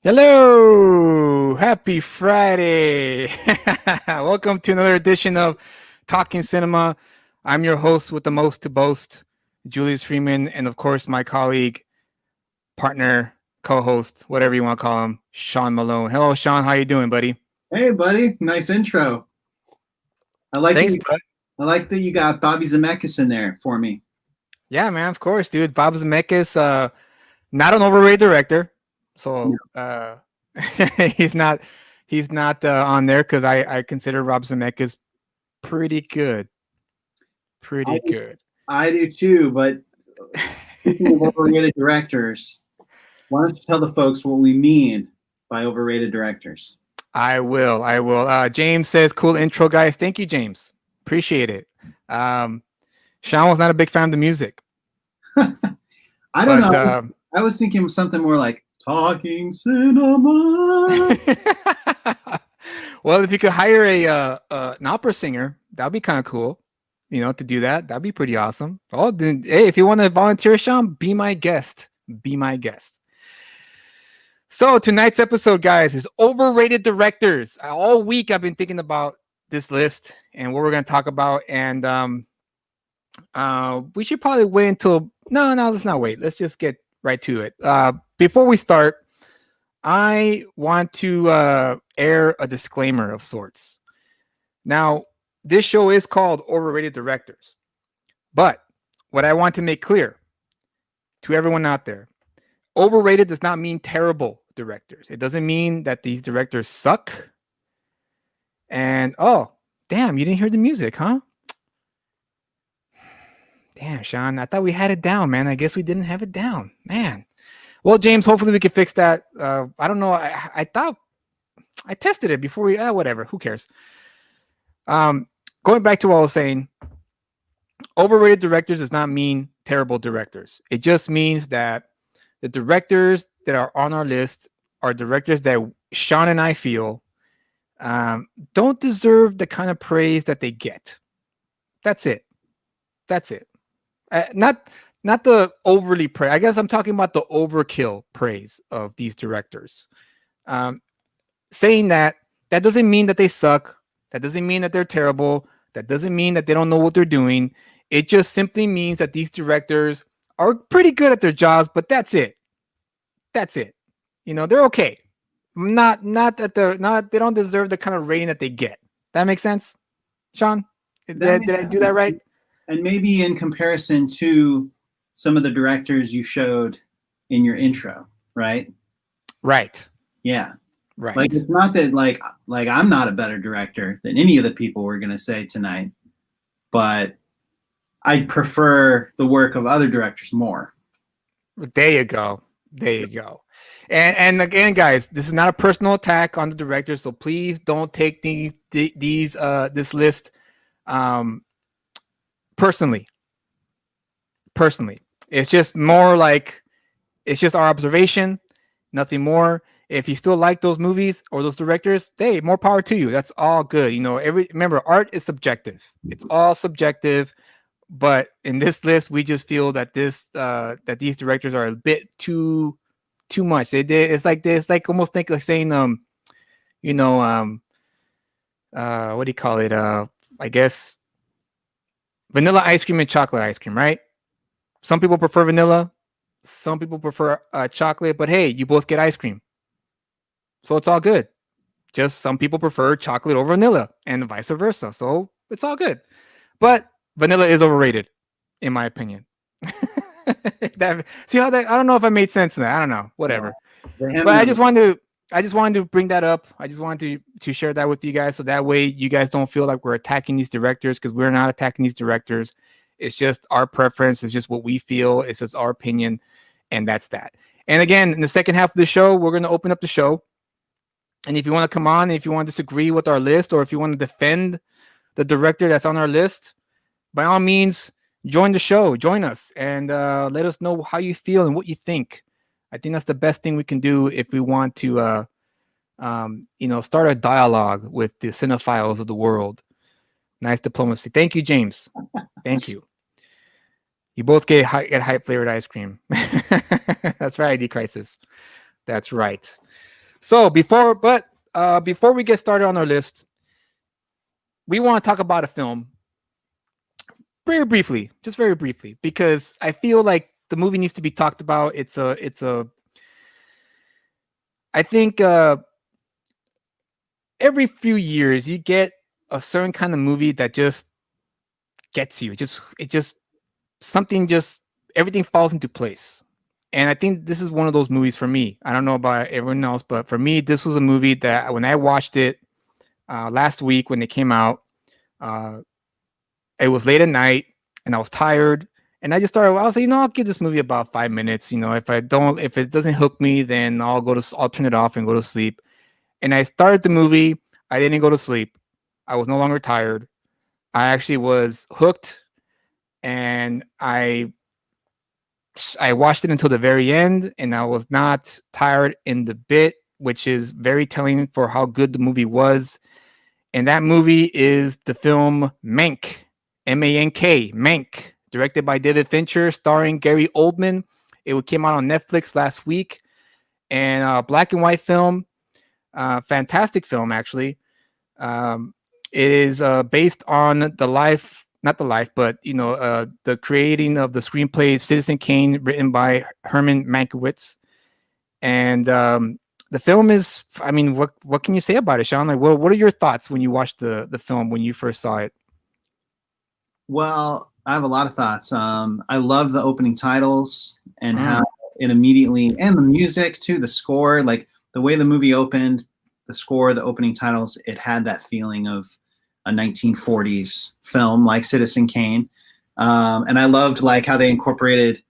Hello, happy Friday. Welcome to another edition of Talking Cinema. I'm your host with the most to boast, Julius Freeman, and of course, my colleague, partner, co-host, whatever you want to call him, Sean Malone. Hello, Sean. How you doing, buddy? Hey, buddy. Nice intro. I like that Thanks, you, bud. I like that you got Bobby Zemeckis in there for me. Yeah, man, of course, dude. Bob Zemeckis, not an overrated director, Yeah. so he's not on there because I consider Rob Zemeckis pretty good, I, pretty good. I do too, but speaking of overrated directors, why don't you tell the folks what we mean by overrated directors? I will. I will. James says, "Cool intro, guys." Thank you, James. Appreciate it. Um, Sean was not a big fan of the music, I don't but know. I was thinking of something more like talking cinema. well, if you could hire an opera singer, that'd be kind of cool. You know, to do that, that'd be pretty awesome. Oh, then, hey, if you want to volunteer, Sean, be my guest. Be my guest. So tonight's episode, guys, is overrated directors. All week I've been thinking about this list and what we're going to talk about, and we should probably wait until no, let's not wait. Let's just get right to it. Before we start, I want to air a disclaimer of sorts. Now, this show is called Overrated Directors, but what I want to make clear to everyone out there, overrated does not mean terrible directors. It doesn't mean that these directors suck. And oh, damn, you didn't hear the music, huh? Damn, Sean, I thought we had it down, man. I guess we didn't have it down, man. Well, James, hopefully we can fix that. I don't know. I thought I tested it before we. Whatever. Who cares? Going back to what I was saying, overrated directors does not mean terrible directors. It just means that the directors that are on our list are directors that Sean and I feel don't deserve the kind of praise that they get. That's it. That's it. Not the overly praise. I guess I'm talking about the overkill praise of these directors. Saying that doesn't mean that they suck. That doesn't mean that they're terrible. That doesn't mean that they don't know what they're doing. It just simply means that these directors are pretty good at their jobs, but that's it. That's it. You know, they're okay. Not that they're not they don't deserve the kind of rating that they get. That makes sense, Sean? That Did I do that right? and maybe in comparison to some of the directors you showed in your intro, right? Right. Yeah. Right. Like it's not that like I'm not a better director than any of the people we're gonna say tonight, but I prefer the work of other directors more. There you go. There you go. And again, guys, this is not a personal attack on the director, so please don't take this list personally. Personally, it's just more like it's just our observation, nothing more. If you still like those movies or those directors, hey, more power to you. That's all good. You know, remember, art is subjective. It's all subjective. But in this list, we just feel that that these directors are a bit too much. It's like this, like almost like saying you know what do you call it? I guess vanilla ice cream and chocolate ice cream, right? Some people prefer vanilla, some people prefer chocolate, but hey, you both get ice cream, so it's all good. Just some people prefer chocolate over vanilla, and vice versa. So it's all good. But vanilla is overrated, in my opinion. See how that? I don't know if I made sense in that. I don't know. Whatever. Yeah. But I just wanted to bring that up. I just wanted to share that with you guys, so that way you guys don't feel like we're attacking these directors, because we're not attacking these directors. It's just our preference. It's just what we feel. It's just our opinion, and that's that. And again, in the second half of the show, we're going to open up the show. And if you want to come on, if you want to disagree with our list, or if you want to defend the director that's on our list, by all means, join the show, join us, and let us know how you feel and what you think. I think that's the best thing we can do if we want to, start a dialogue with the cinephiles of the world. Nice diplomacy. Thank you, James. Thank you. You both get hype flavored ice cream. That's right, ID Crisis. That's right. So before we get started on our list, we want to talk about a film very briefly, just very briefly, because I feel like the movie needs to be talked about. I think every few years you get a certain kind of movie that just gets you. It just something just everything falls into place. And I think this is one of those movies for me. I don't know about everyone else, but for me, this was a movie that when I watched it last week when it came out, uh, it was late at night and I was tired. And I just started. I was like, I'll give this movie about 5 minutes. If it doesn't hook me, then I'll turn it off and go to sleep. And I started the movie. I didn't go to sleep. I was no longer tired. I actually was hooked, and I watched it until the very end, and I was not tired in the bit, which is very telling for how good the movie was. And that movie is the film Mank, M-A-N-K, Mank, directed by David Fincher, starring Gary Oldman. It came out on Netflix last week, and black and white film, fantastic film actually. Um, it is based on the life, not the life, but the creating of the screenplay Citizen Kane, written by Herman Mankiewicz, and the film is. I mean, what can you say about it, Sean? Like, what are your thoughts when you watched the film when you first saw it? Well, I have a lot of thoughts. I love the opening titles and how Mm, it immediately, and the music too, the score, like the way the movie opened, the score, the opening titles, it had that feeling of a 1940s film like Citizen Kane. And I loved like how they incorporated,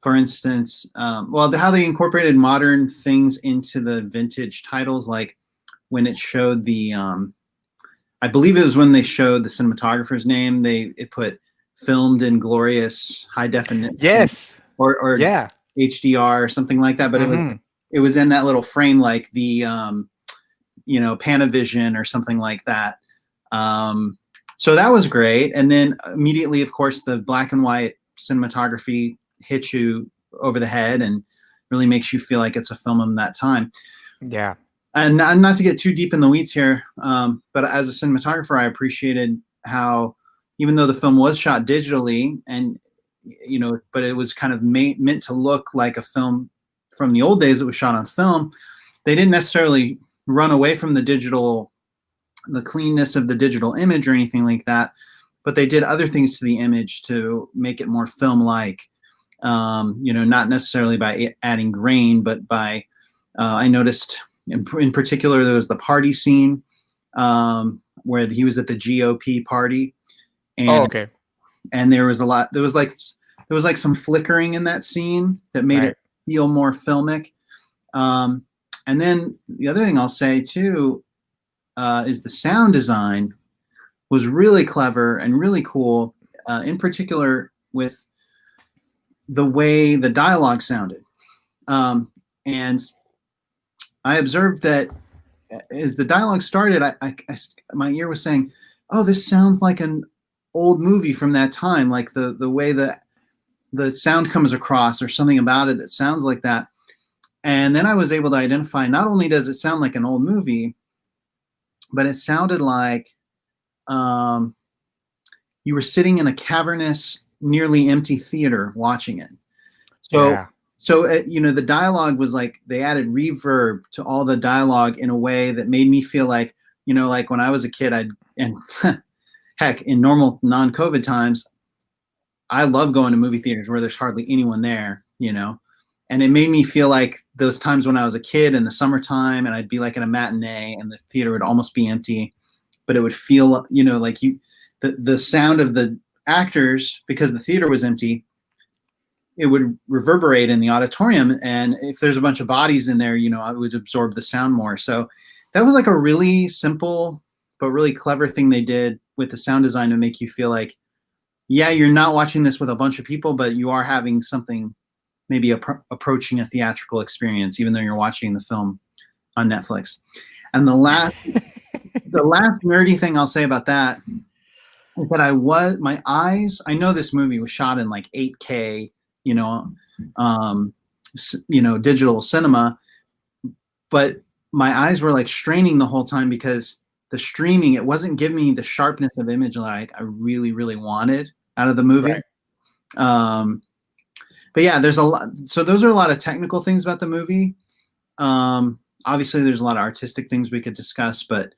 for instance, how they incorporated modern things into the vintage titles, like when it showed I believe it was when they showed the cinematographer's name. It put filmed in glorious high definition, yes. or Yeah. HDR or something like that. But Mm-hmm. it was in that little frame, like the Panavision or something like that. So that was great. And then immediately, of course, the black and white cinematography hits you over the head and really makes you feel like it's a film in that time. Yeah. And not to get too deep in the weeds here, but as a cinematographer, I appreciated how, even though the film was shot digitally, and but it was kind of meant to look like a film from the old days that was shot on film. They didn't necessarily run away from the cleanness of the digital image or anything like that, but they did other things to the image to make it more film-like. Not necessarily by adding grain, but by I noticed in particular there was the party scene, where he was at the GOP party, Oh, and okay. there was a lot. There was like some flickering in that scene that made it Right. feel more filmic. Um, and then the other thing I'll say too is the sound design was really clever and really cool, in particular with the way the dialogue sounded. And I observed that as the dialogue started, my ear was saying, "Oh, this sounds like an old movie from that time." Like the way the sound comes across, or something about it that sounds like that. And then I was able to identify, not only does it sound like an old movie, but it sounded like um, you were sitting in a cavernous, nearly empty theater watching it. So, Yeah. the dialogue was like they added reverb to all the dialogue in a way that made me feel like, like when I was a kid, and heck, in normal non-COVID times, I love going to movie theaters where there's hardly anyone there. And it made me feel like those times when I was a kid in the summertime, and I'd be like in a matinee and the theater would almost be empty, but it would feel, like the sound of the actors, because the theater was empty, it would reverberate in the auditorium. And if there's a bunch of bodies in there, I would absorb the sound more. So that was like a really simple, but really clever thing they did with the sound design to make you feel like, yeah, you're not watching this with a bunch of people, but you are having something maybe approaching a theatrical experience, even though you're watching the film on Netflix. And the last nerdy thing I'll say about that is that my eyes, I know this movie was shot in like 8K, you know, digital cinema, but my eyes were like straining the whole time because the streaming, it wasn't giving me the sharpness of image like I really, really wanted out of the movie. Right. Um, but yeah, there's a lot. So those are a lot of technical things about the movie. Obviously, there's a lot of artistic things we could discuss, but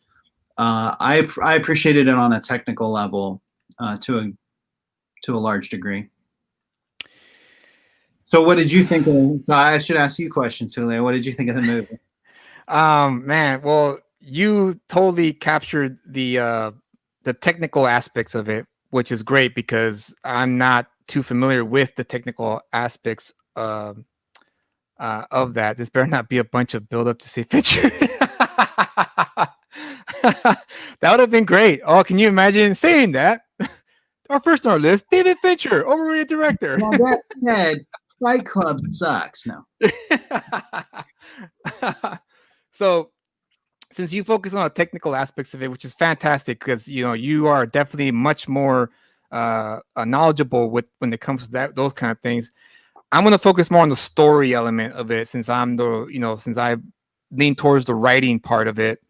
I appreciated it on a technical level to a large degree. So, what did you think of? So I should ask you questions, Julia. What did you think of the movie? Man, well, you totally captured the technical aspects of it, which is great because I'm not too familiar with the technical aspects of that. This better not be a bunch of build up to see picture. That would have been great. Oh, can you imagine saying that? Our first on our list, David Fincher, overrated director. Now that said, Fight Club sucks. No. So since you focus on the technical aspects of it, which is fantastic because you are definitely much more knowledgeable with when it comes to those kind of things. I'm going to focus more on the story element of it since since I lean towards the writing part of it.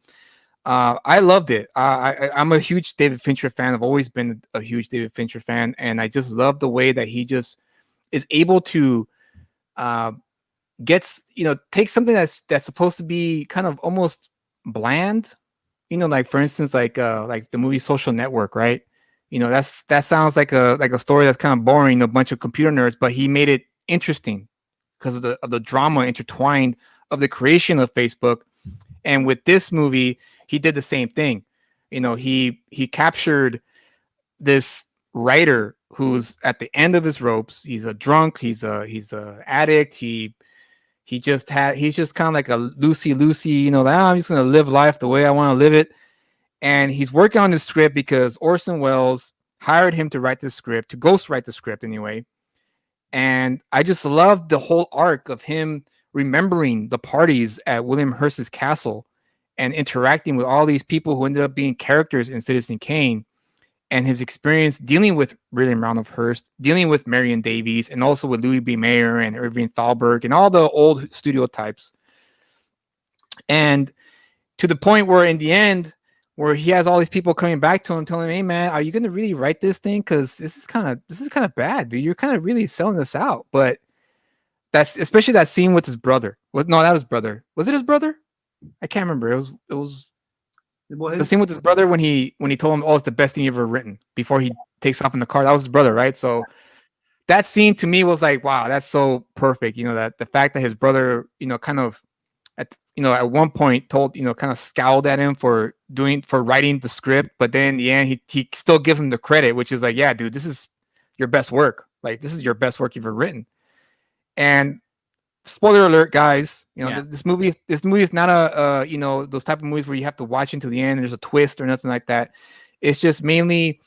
I loved it. I'm a huge David Fincher fan. I've always been a huge David Fincher fan, and I just love the way that he just is able to uh, take something that's supposed to be kind of almost bland. Like for instance, like the movie Social Network, right? That sounds like a story that's kind of boring, a bunch of computer nerds, but he made it interesting because of the drama intertwined of the creation of Facebook. And with this movie, he did the same thing. He captured this writer who's at the end of his ropes. He's a drunk. He's a addict. He's just kind of like a loosey. I'm just gonna live life the way I want to live it. And he's working on the script because Orson Welles hired him to write the script, to ghostwrite the script anyway. And I just loved the whole arc of him remembering the parties at William Hearst's castle and interacting with all these people who ended up being characters in Citizen Kane, and his experience dealing with William Randolph Hearst, dealing with Marion Davies, and also with Louis B. Mayer and Irving Thalberg and all the old studio types. And to the point where in the end, where he has all these people coming back to him telling him, "Hey man, are you going to really write this thing? Because this is kind of bad, dude. You're kind of really selling this out." But that's especially that scene with his brother. No, that was brother. Was it his brother? I can't remember. It was Well, the scene with his brother when he told him, "Oh, it's the best thing you've ever written." Before he takes off in the car, that was his brother, right? So that scene to me was like, wow, that's so perfect. That the fact that his brother, kind of at one point told, kind of scowled at him for writing the script, but then in the end he still gives him the credit, which is like, yeah, dude, this is your best work. Like this is your best work you've ever written. And spoiler alert, guys, yeah. this movie is not a those type of movies where you have to watch until the end and there's a twist or nothing like that. It's just mainly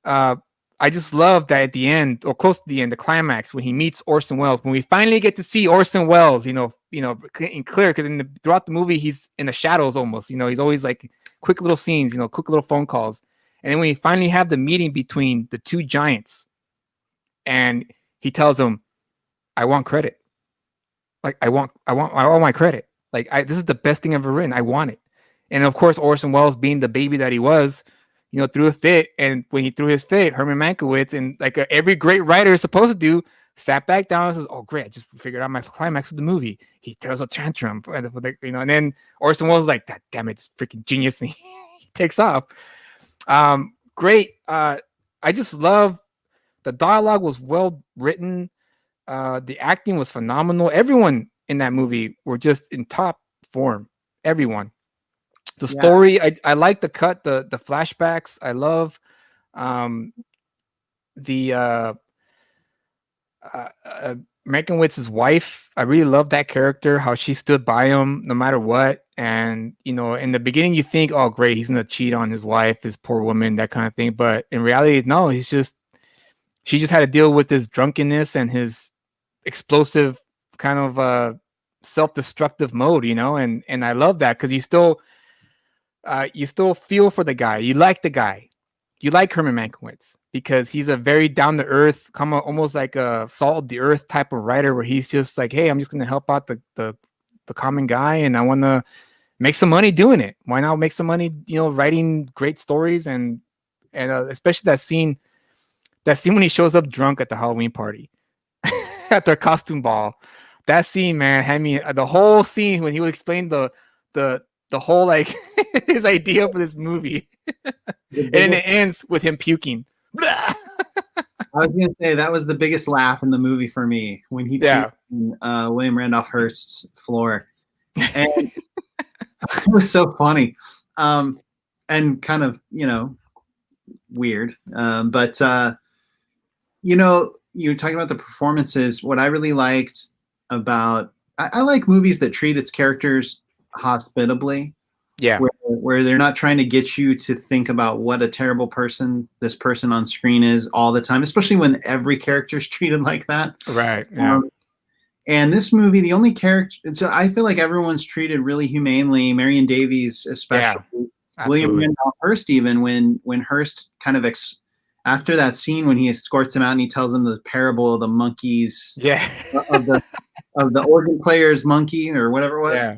uh I just love that at the end or close to the end, the climax when he meets Orson Welles, when we finally get to see Orson Welles, in clear, because throughout the movie he's in the shadows almost. He's always like quick little scenes, quick little phone calls, and then when we finally have the meeting between the two giants, and he tells him, "I want credit. Like I want my credit. Like this is the best thing I've ever written. I want it." And of course, Orson Welles, being the baby that he was, threw a fit. And when he threw his fit, Herman Mankiewicz, and like every great writer is supposed to do, sat back down and says, "Oh, great! I just figured out my climax of the movie." He throws a tantrum, and then Orson Welles is like, "God damn it, it's freaking genius!" And he takes off. Great. I just love the dialogue was well written. The acting was phenomenal. Everyone in that movie were just in top form. Everyone. The Yeah. story, I like the cut, the flashbacks. I love um, the Mankiewicz's wife. I really love that character, how she stood by him no matter what. And in the beginning, you think, "Oh, great, he's gonna cheat on his wife, this poor woman," that kind of thing. But in reality, no, she just had to deal with his drunkenness and his explosive kind of self-destructive mode, and I love that because you still feel for the guy. You like the guy. You like Herman Mankiewicz because he's a very down to earth, almost like a salt of the earth type of writer, where he's just like, "Hey, I'm just gonna help out the the common guy, and I want to make some money doing it. Why not make some money, writing great stories and especially that scene when he shows up drunk at the Halloween party at their costume ball. That scene, man, had me the whole scene when he would explain the the whole like his idea for this movie, The and then biggest, it ends with him puking. I was gonna say that was the biggest laugh in the movie for me when he puked Yeah, on William Randolph Hearst's floor, and it was so funny, and kind of weird. But you're talking about the performances. What I really liked about I like movies that treat its characters hospitably, yeah, where they're not trying to get you to think about what a terrible person this person on screen is all the time, especially when every character is treated like that. right, yeah, Um, and this movie, the only character, and so I feel like everyone's treated really humanely. Marion Davies, yeah, especially William absolutely, Randolph Hearst, even when Hearst kind of after that scene when he escorts him out and he tells him the parable of the monkeys yeah, of the organ player's monkey or whatever it was. yeah,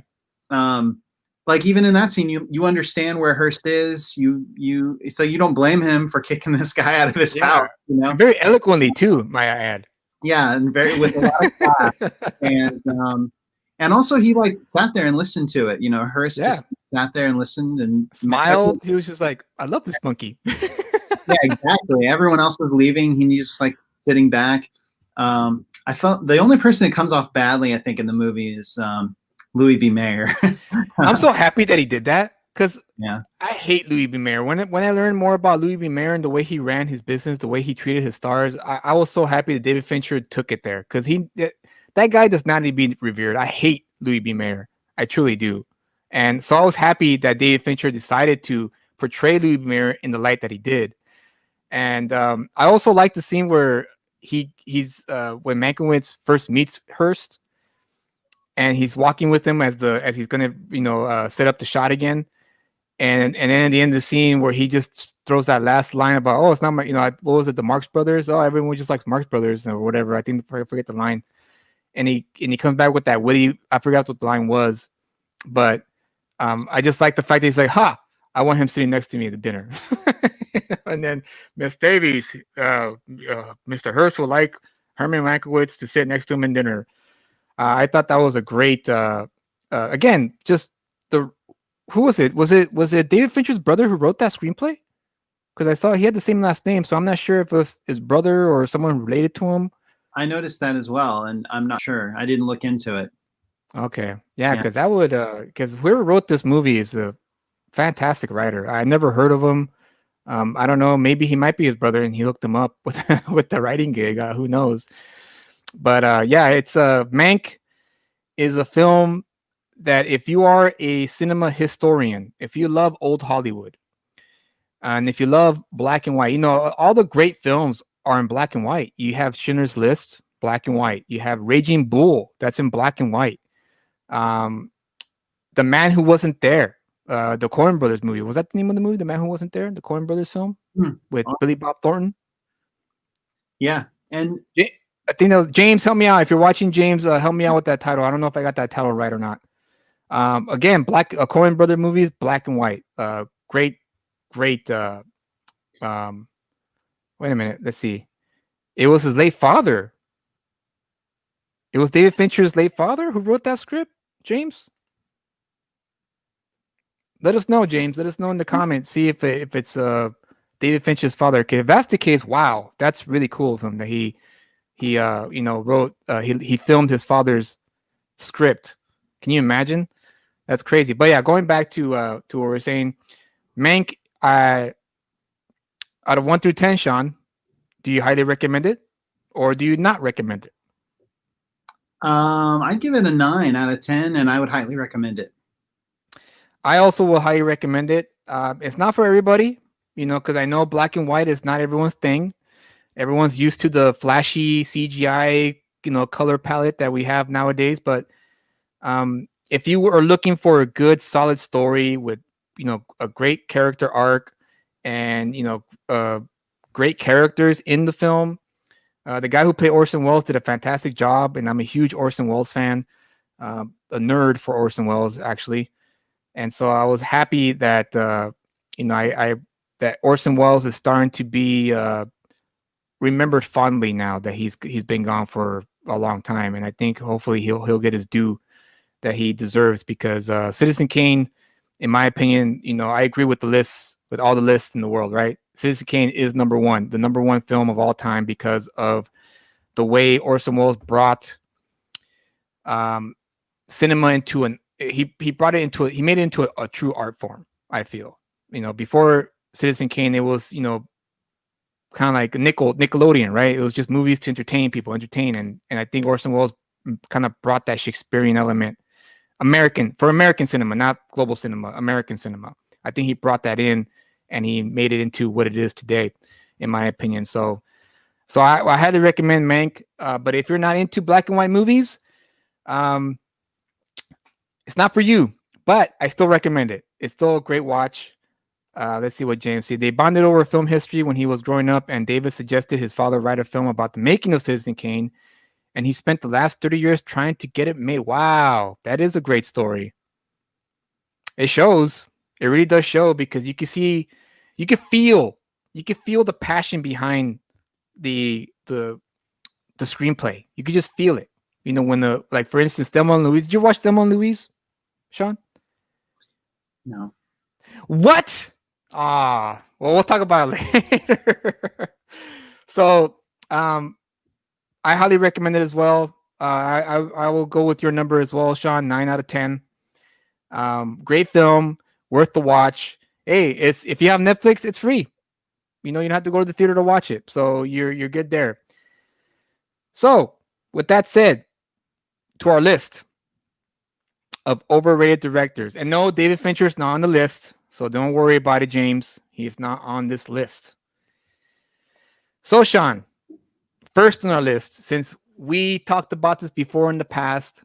Um, like even in that scene, you understand where Hearst is. So you don't blame him for kicking this guy out of his house. yeah, and very eloquently too, might I add. Yeah, and very with a lot of class. And also he like sat there and listened to it. Hearst Yeah, just sat there and listened and smiled. He was just like, "I love this monkey." yeah, exactly. Everyone else was leaving. He just like sitting back. I felt the only person that comes off badly, I think, in the movie is Louis B. Mayer. I'm so happy that he did that because Yeah, I hate Louis B. Mayer. When I learned more about Louis B. Mayer and the way he ran his business, the way he treated his stars, I was so happy that David Fincher took it there because that guy does not need to be revered. I hate Louis B. Mayer. I truly do. And so I was happy that David Fincher decided to portray Louis B. Mayer in the light that he did. And I also like the scene where he's when Mankiewicz first meets Hearst, and he's walking with him as he's gonna set up the shot again, and then at the end of the scene where he just throws that last line about, oh, it's not my, what was it, the Marx Brothers? Oh, everyone just likes Marx Brothers or whatever. I think I forget the line, and he comes back with that witty. I forgot what the line was, but I just like the fact that he's like, ha, I want him sitting next to me at the dinner. And then Miss Davies, Mr. Hearst would like Herman Mankiewicz to sit next to him in dinner. I thought that was a great, again, just the, who was it? Was it David Fincher's brother who wrote that screenplay? Because I saw he had the same last name, so I'm not sure if it was his brother or someone related to him. I noticed that as well, and I'm not sure. I didn't look into it. Okay, yeah, Yeah, because that would, because whoever wrote this movie is a fantastic writer. I never heard of him. I don't know. Maybe he might be his brother, and he hooked him up with with the writing gig. Who knows? But yeah, it's Mank is a film that if you are a cinema historian, if you love old Hollywood, and if you love black and white, all the great films are in black and white. You have Schindler's List, black and white. You have Raging Bull, that's in black and white. Um, The Man Who Wasn't There, the Coen Brothers movie. Was that the name of the movie? The Man Who Wasn't There, the Coen Brothers film hmm. with Billy Bob Thornton. Yeah, and I think that was James. Help me out if you're watching. James, help me out with that title. I don't know if I got that title right or not. Again, black Coen Brother movies, black and white. Great, great. Um, Wait a minute. Let's see. It was his late father. It was David Fincher's late father who wrote that script. James, let us know. James, let us know in the comments. See if it's David Fincher's father. Okay, if that's the case, wow, that's really cool of him that he wrote he filmed his father's script. Can you imagine? That's crazy. But yeah, going back to what we're saying, Mank. Out of 1 through 10, Sean, do you highly recommend it, or do you not recommend it? I'd give it a 9 out of 10, and I would highly recommend it. I also will highly recommend it. It's not for everybody, because I know black and white is not everyone's thing. Everyone's used to the flashy CGI, color palette that we have nowadays. But if you are looking for a good, solid story with, a great character arc and, great characters in the film, the guy who played Orson Welles did a fantastic job, and I'm a huge Orson Welles fan. a nerd for Orson Welles actually, and so I was happy that I that Orson Welles is starting to be remembered fondly now that he's been gone for a long time, and I think hopefully he'll get his due that he deserves because Citizen Kane, in my opinion, I agree with the lists with all the lists in the world, right? Citizen Kane is number one, the number one film of all time because of the way Orson Welles brought um, cinema into he brought it into he made it into a true art form. I feel before Citizen Kane, it was kind of like Nickelodeon, right? It was just movies to entertain people, and I think Orson Welles kind of brought that Shakespearean element, American cinema, not global cinema, American cinema. I think he brought that in, and he made it into what it is today, in my opinion. So I highly recommend Mank. But if you're not into black and white movies, um, it's not for you. But I still recommend it. It's still a great watch. Let's see what James said. They bonded over film history when he was growing up, and David suggested his father write a film about the making of Citizen Kane, and he spent the last 30 years trying to get it made. Wow, that is a great story. It shows. It really does show because you can see, you can feel, the passion behind the the screenplay. You could just feel it. When like for instance, Thelma and Louise. Did you watch Thelma and Louise, Sean? No. What? Well, we'll talk about it later. So, I highly recommend it as well. I will go with your number as well, Sean. 9 out of 10. Great film, worth the watch. Hey, it's if you have Netflix, it's free. You don't have to go to the theater to watch it, so you're good there. So, with that said, to our list of overrated directors, and no, David Fincher is not on the list, so don't worry about it, James. He is not on this list. So, Sean, first on our list, since we talked about this before in the past,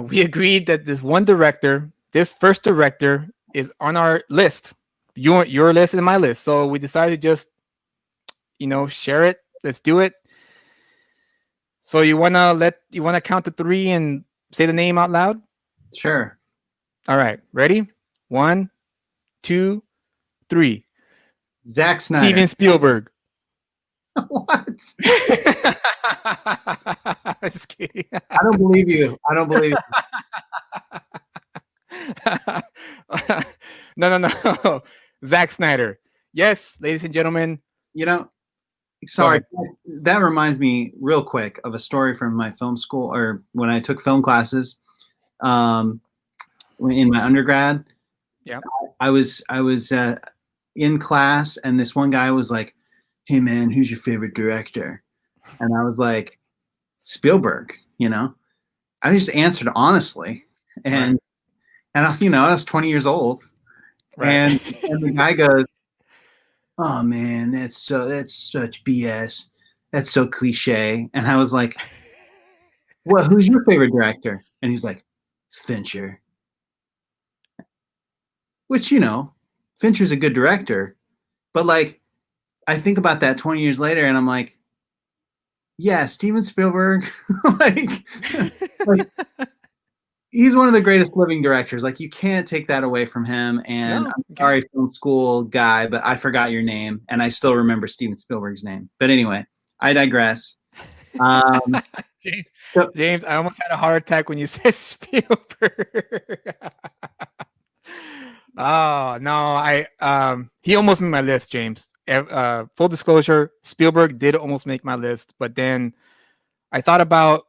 we agreed that this first director, is on our list. Your list and my list. So we decided to just, share it. Let's do it. So you wanna count to three and say the name out loud? Sure. All right, ready? 1, 2, 3. Zack Snyder. Steven Spielberg. What? Just kidding. I don't believe you. I don't believe No. Zack Snyder. Yes, ladies and gentlemen. you. Sorry, that reminds me real quick of a story from my film school or when I took film classes in my undergrad. Yeah. I was in class and this one guy was like, "Hey man, who's your favorite director?" And I was like, "Spielberg." I just answered honestly, and I was 20 years old, Right. and the guy goes, "Oh man, that's such BS. That's so cliche." And I was like, "Well, who's your favorite director?" And he's like, "Fincher." Which, Fincher's a good director, but like I think about that 20 years later and I'm like, yeah, Steven Spielberg, like, like he's one of the greatest living directors. Like you can't take that away from him. And No, I'm okay. sorry, film school guy, but I forgot your name and I still remember Steven Spielberg's name. But anyway, I digress. James, So, James, I almost had a heart attack when you said Spielberg. Oh no, he almost made my list, James. Full disclosure, Spielberg did almost make my list, but then I thought about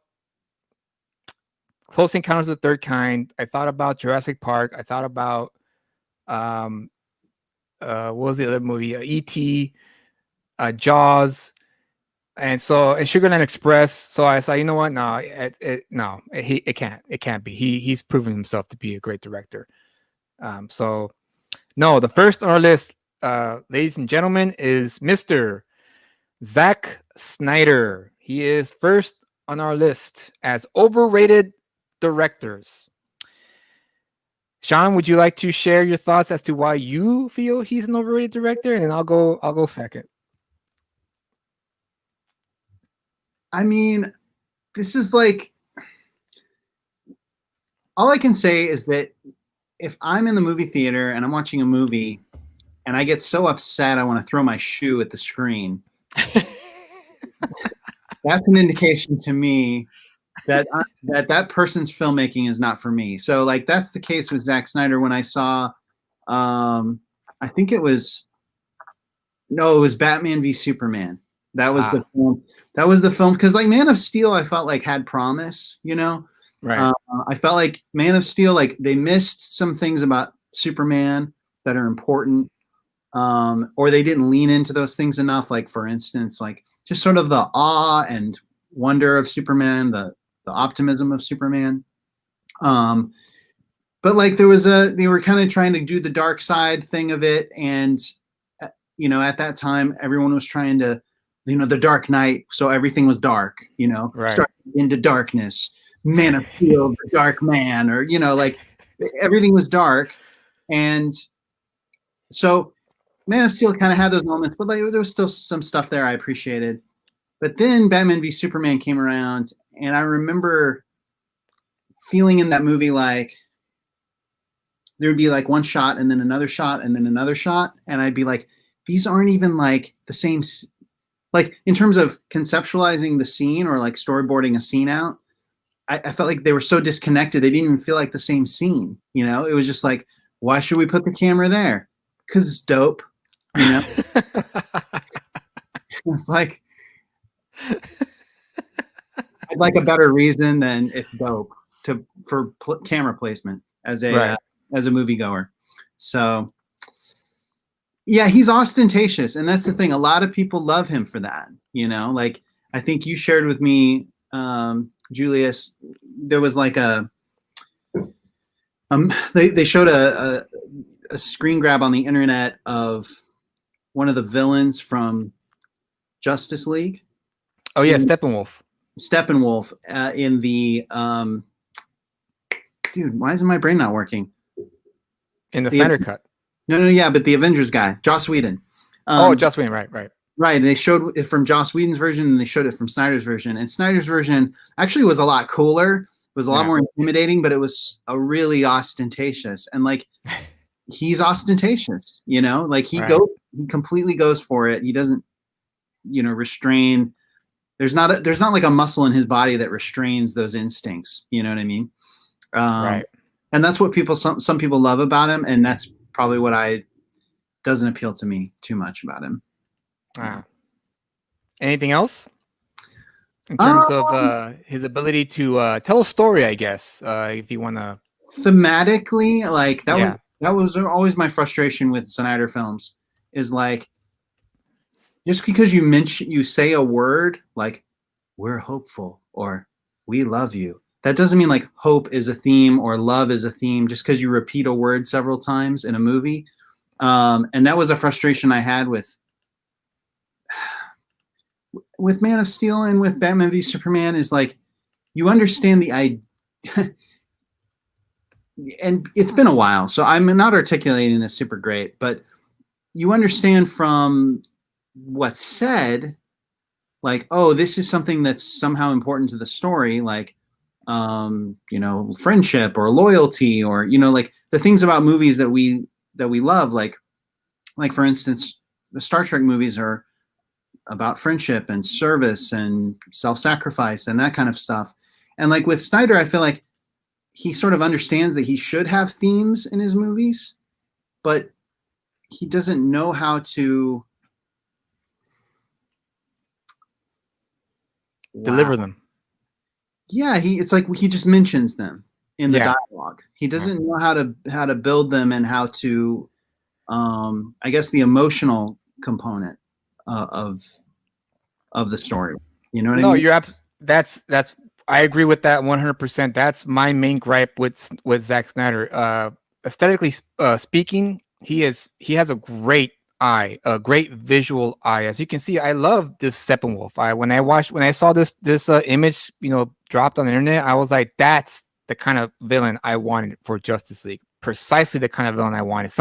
Close Encounters of the Third Kind. I thought about Jurassic Park. I thought about um, what was the other movie? E.T., Jaws, and Sugarland Express. So I said, you know what? No, it can't be. He's proven himself to be a great director. So no, the first on our list, ladies and gentlemen, is Mr. Zack Snyder. He is first on our list as overrated directors. Sean, would you like to share your thoughts as to why you feel he's an overrated director? And then I'll go second. I mean, this is like all I can say is that if I'm in the movie theater and I'm watching a movie and I get so upset I want to throw my shoe at the screen, that's an indication to me that that person's filmmaking is not for me. So like that's the case with Zack Snyder. When I saw, I think it was no, it was Batman v Superman. That was the Ah, film. That was the film because like Man of Steel, I felt like had promise. right, I felt like Man of Steel, like they missed some things about Superman that are important, or they didn't lean into those things enough. Like for instance, like just sort of the awe and wonder of Superman, the optimism of Superman. Um, but like they were kind of trying to do the dark side thing of it, and at that time everyone was trying to, the Dark Knight, so everything was dark, right. start into darkness, Man of Steel, the Dark Man, or like everything was dark, and so Man of Steel kind of had those moments, but like there was still some stuff there I appreciated. But then Batman v Superman came around, and I remember feeling in that movie like there would be like one shot and then another shot and then another shot, and I'd be like, these aren't even like the same. Like in terms of conceptualizing the scene or like storyboarding a scene out, I felt like they were so disconnected. They didn't even feel like the same scene. It was just like, why should we put the camera there? Because it's dope. You know, it's like I'd like a better reason than it's dope for camera placement Right. as a moviegoer. So yeah, he's ostentatious, and that's the thing. A lot of people love him for that. Like I think you shared with me, Julius. There was like they showed a screen grab on the internet of one of the villains from Justice League Oh yeah, in Steppenwolf Steppenwolf, in the dude. Why isn't my brain not working? in the The Snyder cut. No, yeah, but the Avengers guy, Joss Whedon. Oh, Um, Just Wayne. Right, right. Right, they showed it from Joss Whedon's version, and they showed it from Snyder's version. And Snyder's version actually was a lot cooler. It was a lot Yeah. more intimidating, but it was a really ostentatious. And like he's ostentatious, like Right. he completely goes for it. He doesn't, restrain. There's not like a muscle in his body that restrains those instincts. You know what I mean? Um, Right. and that's what some people love about him, and that's probably what I doesn't appeal to me too much about him. Yeah. Ah. Anything else in Um, terms of his ability to tell a story? I guess if you want to. Thematically, like Yeah. that was always my frustration with Snyder films, is like just because you say a word like we're hopeful or we love you, that doesn't mean like hope is a theme or love is a theme just because you repeat a word several times in a movie. And that was a frustration I had with Man of Steel and with Batman v Superman, is like you understand the idea. And it's been a while, so I'm not articulating this super great, but you understand from what's said, like, oh, this is something that's somehow important to the story, like, friendship or loyalty, or like the things about movies that we love, like for instance, the Star Trek movies are about friendship and service and self-sacrifice and that kind of stuff. And like with Snyder, I feel like he sort of understands that he should have themes in his movies, but he doesn't know how to. Wow. Deliver them. Yeah, it's like he just mentions them in the Yeah. dialogue. He Right. doesn't know how to build them and how to, I guess, the emotional component of the story. You know what I No, mean? you're that's I agree with that 100%. That's my main gripe with Zack Snyder. Aesthetically speaking, he has a great eye, a great visual eye. As you can see, I love this Steppenwolf. When I saw this image, dropped on the internet, I was like, that's the kind of villain I wanted for Justice League. Precisely the kind of villain I wanted.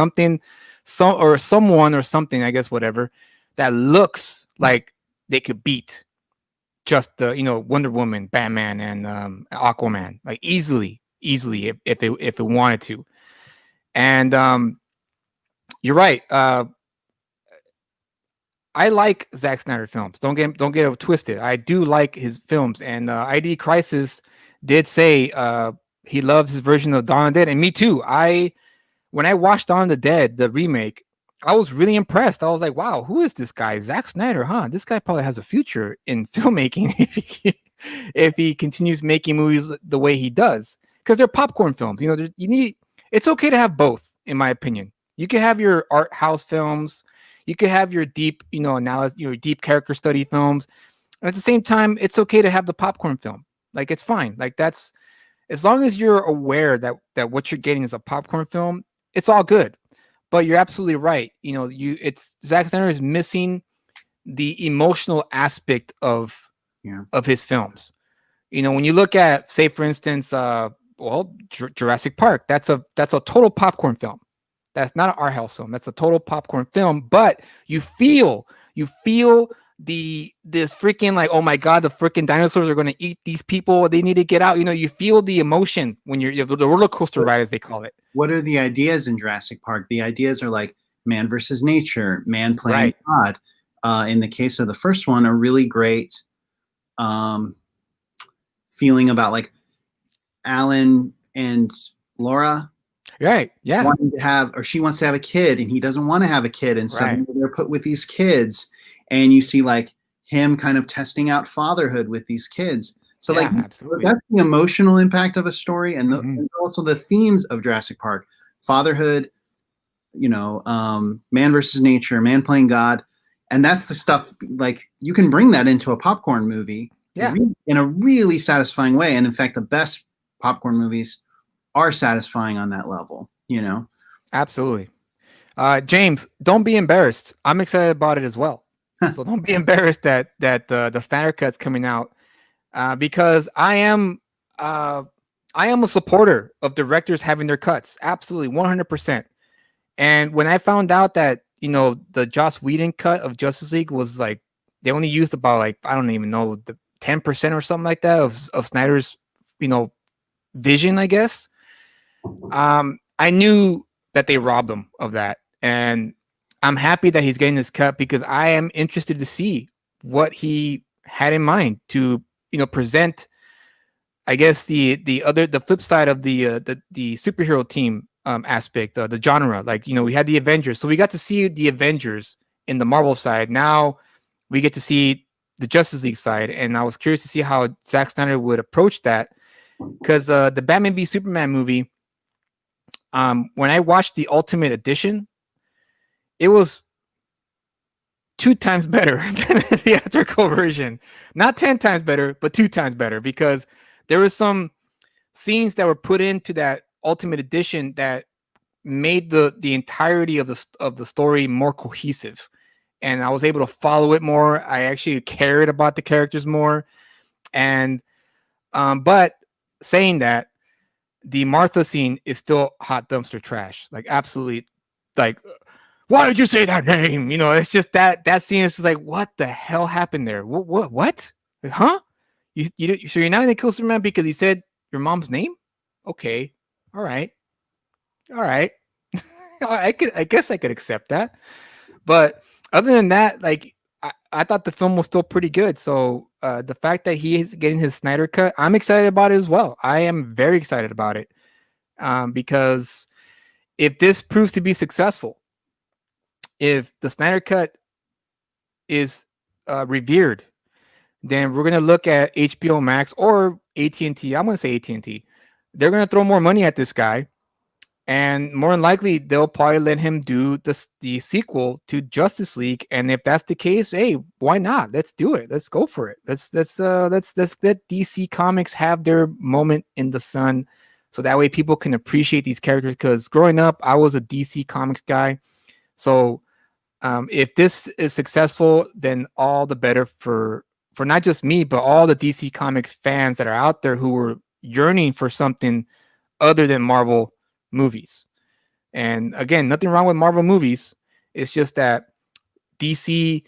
Someone or something, I guess, whatever, that looks like they could beat just the Wonder Woman, Batman, and Aquaman, like easily. easily if it wanted to. And you're right. I like Zack Snyder films. Don't get it twisted. I do like his films, and ID Crisis did say he loves his version of Dawn of the Dead, and me too. I When I watched Dawn of the Dead, the remake, I was really impressed. I was like, wow, who is this guy? Zack Snyder, huh? This guy probably has a future in filmmaking if he continues making movies the way he does. Because they're popcorn films. You know, you need. It's okay to have both, in my opinion. You can have your art house films. You could have your deep, analysis, your deep character study films. And at the same time, it's okay to have the popcorn film. Like it's fine. Like that's as long as you're aware that what you're getting is a popcorn film, it's all good. But you're absolutely right. It's Zack Snyder is missing the emotional aspect Yeah. of his films. When you look at, say, for instance, Jurassic Park, that's a total popcorn film. That's not an art house film. That's a total popcorn film. But you feel this freaking like, oh my god, the freaking dinosaurs are going to eat these people. They need to get out. You feel the emotion when you're the roller coaster ride, as they call it. What are the ideas in Jurassic Park? The ideas are like man versus nature, man playing Right. God. In the case of the first one, a really great um, feeling about like Alan and Laura Right. Yeah. wanting to have, or she wants to have a kid, and he doesn't want to have a kid, and Right. suddenly they're put with these kids, and you see like him kind of testing out fatherhood with these kids. So like Yeah. Absolutely. that's the emotional impact of a story, and, Hmm. and also the themes of Jurassic Park: fatherhood, man versus nature, man playing God, and that's the stuff like you can bring that into a popcorn movie Yeah. in a really satisfying way. And in fact, the best popcorn movies are satisfying on that level. Absolutely. James, don't be embarrassed. I'm excited about it as well. So don't be embarrassed that the Snyder Cut's coming out, because uh, I am a supporter of directors having their cuts. Absolutely, 100%. And when I found out that the Joss Whedon cut of Justice League was like they only used about like I don't even know the 10% or something like that of Snyder's you know vision, I guess. I knew that they robbed him of that, and I'm happy that he's getting this cut because I am interested to see what he had in mind to present. I guess the flip side of the superhero team aspect, the genre. Like we had the Avengers, so we got to see the Avengers in the Marvel side. Now we get to see the Justice League side, and I was curious to see how Zack Snyder would approach that because the Batman v Superman movie, when I watched the Ultimate Edition, it was 2 times better than the theatrical version. Not 10 times better, but 2 times better because there was some scenes that were put into that Ultimate Edition that made the entirety of the story more cohesive, and I was able to follow it more. I actually cared about the characters more, and but saying that, the Martha scene is still hot dumpster trash. Like absolutely, like why did you say that name? It's just that scene is just like what the hell happened there? What? Huh? So you're not gonna kill Superman because he said your mom's name? Okay, all right, all right. I guess I could accept that. But other than that, like I thought the film was still pretty good. So the fact that he is getting his Snyder cut, I'm excited about it as well. I am very excited about it because if this proves to be successful, if the Snyder cut is revered, then we're gonna look at HBO Max or AT&T. I'm gonna say AT&T. They're gonna throw more money at this guy, and more than likely they'll probably let him do the sequel to Justice League. And if that's the case, hey, why not? Let's do it. Let's go for it. Let's let DC Comics have their moment in the sun, so that way people can appreciate these characters. Because growing up, I was a DC Comics guy, so if this is successful, then all the better for not just me, but all the DC Comics fans that are out there who are yearning for something other than Marvel movies. And again, nothing wrong with Marvel movies. It's just that DC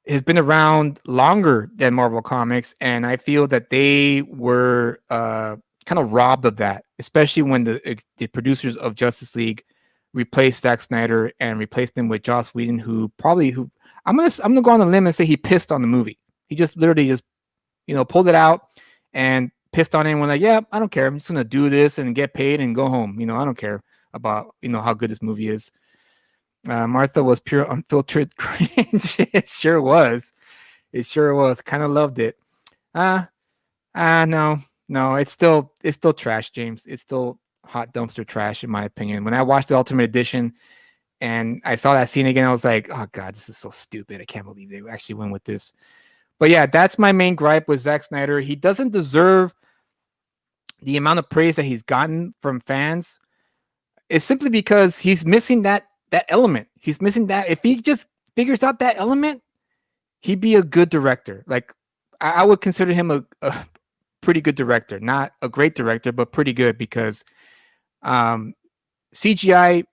has been around longer than Marvel Comics, and I feel that they were kind of robbed of that, especially when the producers of Justice League replaced Zack Snyder and replaced him with Joss Whedon, who I'm gonna go on a limb and say he pissed on the movie. He just literally just pulled it out and pissed on anyone like, yeah, I don't care. I'm just gonna do this and get paid and go home. I don't care about how good this movie is. Martha was pure unfiltered cringe. It sure was. It sure was. Kind of loved it. No, no, it's still trash, James. It's still hot dumpster trash in my opinion. When I watched the Ultimate Edition and I saw that scene again, I was like, oh god, this is so stupid. I can't believe they actually went with this. But yeah, that's my main gripe with Zack Snyder. He doesn't deserve the amount of praise that he's gotten from fans. It's simply because he's missing that element. He's missing that. If he just figures out that element, he'd be a good director. Like I would consider him a pretty good director, not a great director, but pretty good because CGI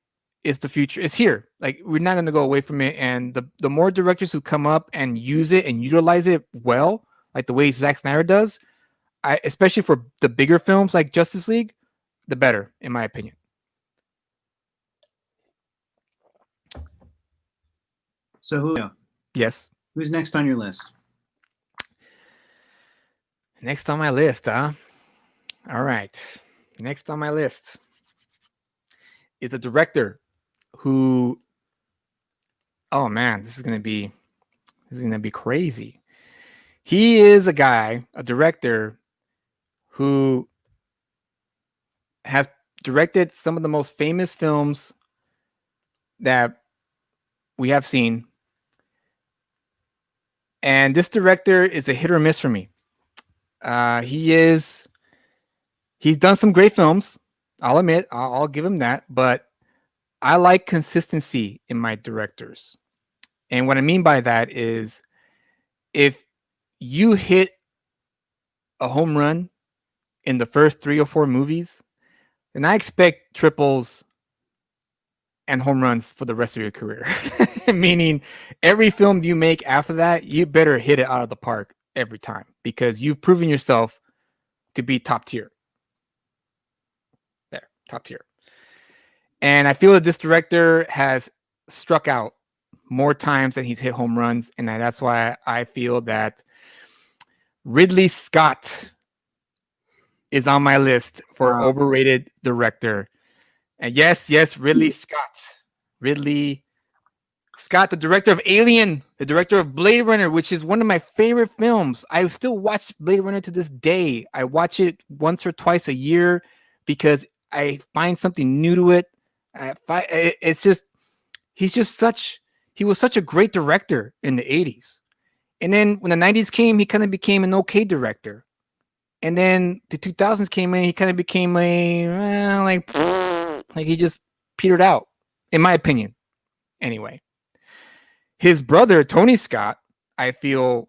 is the future. It's here. Like we're not going to go away from it. And the more directors who come up and use it and utilize it well, like the way Zack Snyder does, especially for the bigger films like Justice League, the better, in my opinion. So Julio, yes, who's next on your list? Next on my list, huh? All right. Next on my list is a director who, oh man, this is gonna be crazy. He is a director who has directed some of the most famous films that we have seen. And this director is a hit or miss for me. He's done some great films. I'll admit, I'll give him that. But I like consistency in my directors. And what I mean by that is if you hit a home run in the first 3 or 4 movies, then I expect triples and home runs for the rest of your career. Meaning every film you make after that, you better hit it out of the park every time because you've proven yourself to be top tier. There, top tier. And I feel that this director has struck out more times than he's hit home runs. And that's why I feel that Ridley Scott is on my list for overrated director. And yes, Ridley Scott. Ridley Scott, the director of Alien, the director of Blade Runner, which is one of my favorite films. I still watch Blade Runner to this day. I watch it once or twice a year because I find something new to it. He was such a great director in the 80s. And then when the 90s came, he kind of became an okay director. And then the 2000s came in, he kind of became like he just petered out, in my opinion. Anyway, his brother Tony Scott, I feel,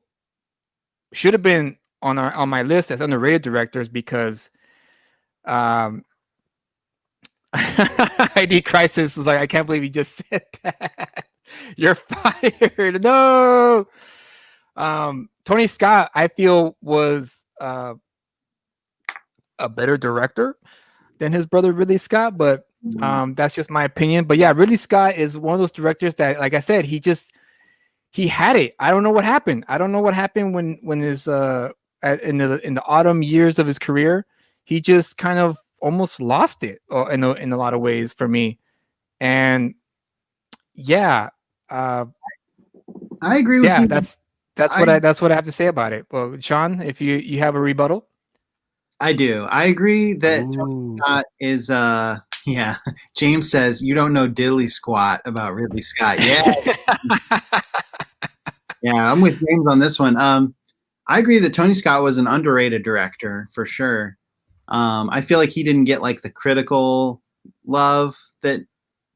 should have been on my list as underrated directors because ID Crisis is like, I can't believe you just said that. You're fired. No. Tony Scott, I feel, was a better director than his brother Ridley Scott, but that's just my opinion. But yeah, Ridley Scott is one of those directors that, like I said, he had it. I don't know what happened. I don't know what happened when his in the autumn years of his career, he just kind of almost lost it in a lot of ways for me. And yeah, I agree with you. That's what I have to say about it. Well, Sean, if you have a rebuttal. I do. I agree that Tony Scott is yeah. James says you don't know diddly squat about Ridley Scott. Yeah. Yeah, I'm with James on this one. I agree that Tony Scott was an underrated director for sure. I feel like he didn't get like the critical love that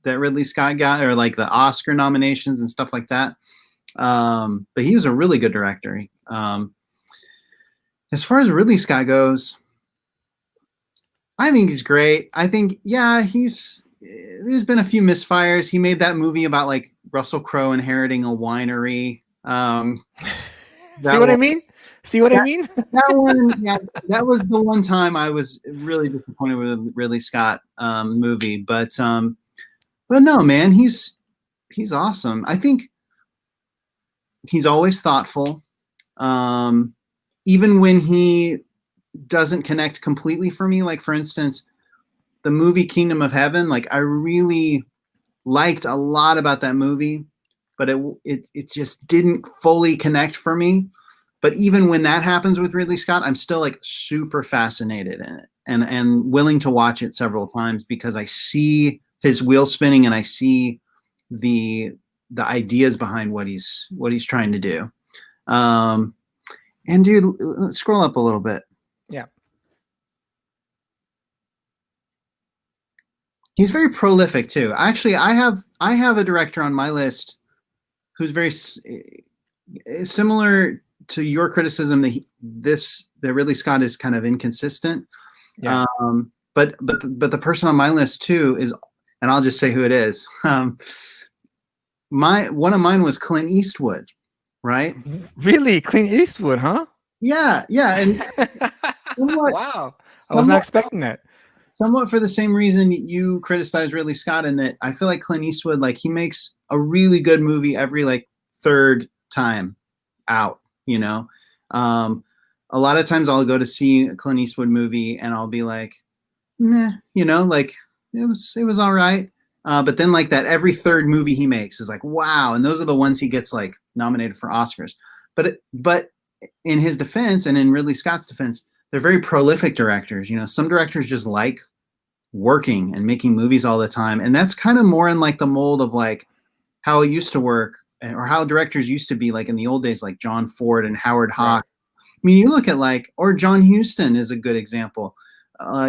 Ridley Scott got, or like the Oscar nominations and stuff like that. But he was a really good director. As far as Ridley Scott goes, I think he's great. I think, yeah, there's been a few misfires. He made that movie about like Russell Crowe inheriting a winery. See what I mean? See what I That mean? that one, yeah, that was the one time I was really disappointed with the Ridley Scott movie. But no, man, he's awesome. I think he's always thoughtful. Um, Even when he doesn't connect completely for me, like for instance, the movie Kingdom of Heaven, like I really liked a lot about that movie, but it just didn't fully connect for me. But even when that happens with Ridley Scott, I'm still like super fascinated in it and willing to watch it several times because I see his wheel spinning and I see the the ideas behind what he's trying to do. Um, and dude, let's scroll up a little bit. Yeah. He's very prolific too. Actually, I have a director on my list who's very similar to your criticism that Ridley Scott is kind of inconsistent. Yeah. But the person on my list too is, and I'll just say who it is. My one of mine was Clint Eastwood, right? Really? Clint Eastwood, huh? Yeah, yeah, and somewhat, Wow. I was not somewhat, expecting that. somewhat for the same reason you criticize Ridley Scott, in that I feel like Clint Eastwood, like he makes a really good movie every like third time out. You know, um, a lot of times I'll go to see a Clint Eastwood movie and I'll be like, meh, like it was all right. But then like that every third movie he makes is like wow, and those are the ones he gets like nominated for Oscars. But in his defense and in Ridley Scott's defense, they're very prolific directors. Some directors just like working and making movies all the time, and that's kind of more in like the mold of like how it used to work or how directors used to be like in the old days, like John Ford and Howard Right. Hawks. I mean, you look at like, or John Huston is a good example.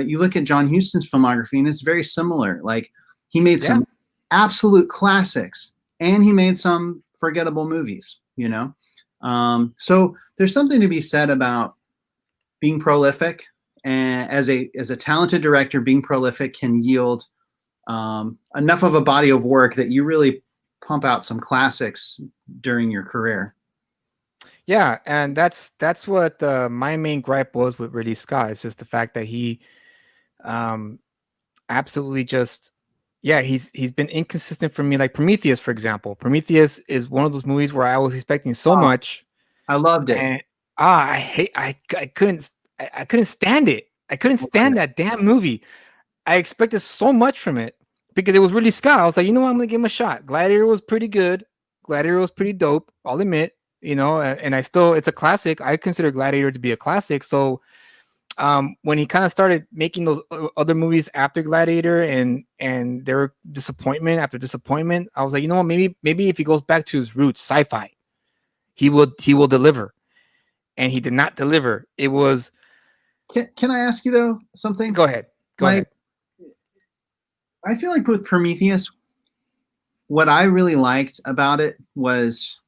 You look at John Huston's filmography, and it's very similar. Like, he made Yeah. some absolute classics, and he made some forgettable movies. So there's something to be said about being prolific, and as a talented director, being prolific can yield enough of a body of work that you really pump out some classics during your career. Yeah, and that's what my main gripe was with Ridley Scott. It's just the fact that he um absolutely just yeah, he's been inconsistent for me. Like Prometheus, for example. Prometheus is one of those movies where I was expecting so Oh, much, I loved it. and I couldn't stand it. I couldn't stand that damn movie. I expected so much from it because it was really Scott. I was like, you know what, I'm gonna give him a shot. Gladiator was pretty good. Gladiator was pretty dope. I'll admit, and I still it's a classic. I consider Gladiator to be a classic. So when he kind of started making those other movies after Gladiator and there were disappointment after disappointment, I was like, you know what, maybe if he goes back to his roots, sci-fi, he will deliver. And he did not deliver. It was Can I ask you though something? go ahead. Go Like, ahead. I feel like with Prometheus, what I really liked about it was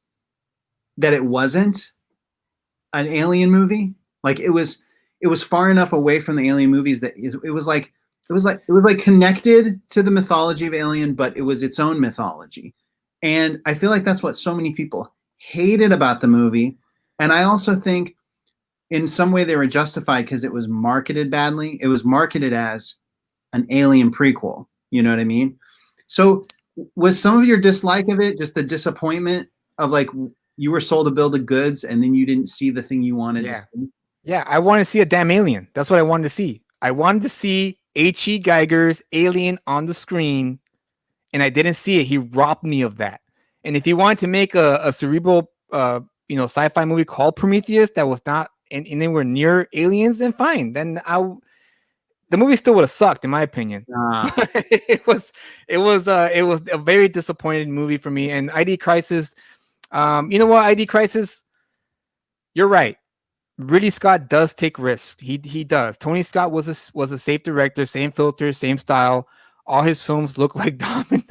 that it wasn't an alien movie. Like it was far enough away from the alien movies that it was like connected to the mythology of Alien, but it was its own mythology. And I feel like that's what so many people hated about the movie. And I also think in some way they were justified because it was marketed badly. It was marketed as an Alien prequel. You know what I mean? So was some of your dislike of it just the disappointment of like you were sold a bill of goods and then you didn't see the thing you wanted to Yeah. see? Yeah, I wanted to see a damn alien. That's what I wanted to see. I wanted to see H.E. Geiger's alien on the screen, and I didn't see it. He robbed me of that. And if he wanted to make a cerebral, sci-fi movie called Prometheus that was not anywhere near aliens, then fine. Then the movie still would have sucked, in my opinion. Uh, But it was a very disappointed movie for me. And ID Crisis, you know what, ID Crisis, you're right. Ridley Scott does take risks. He does. Tony Scott was a safe director, same filter, same style. All his films look like Domino.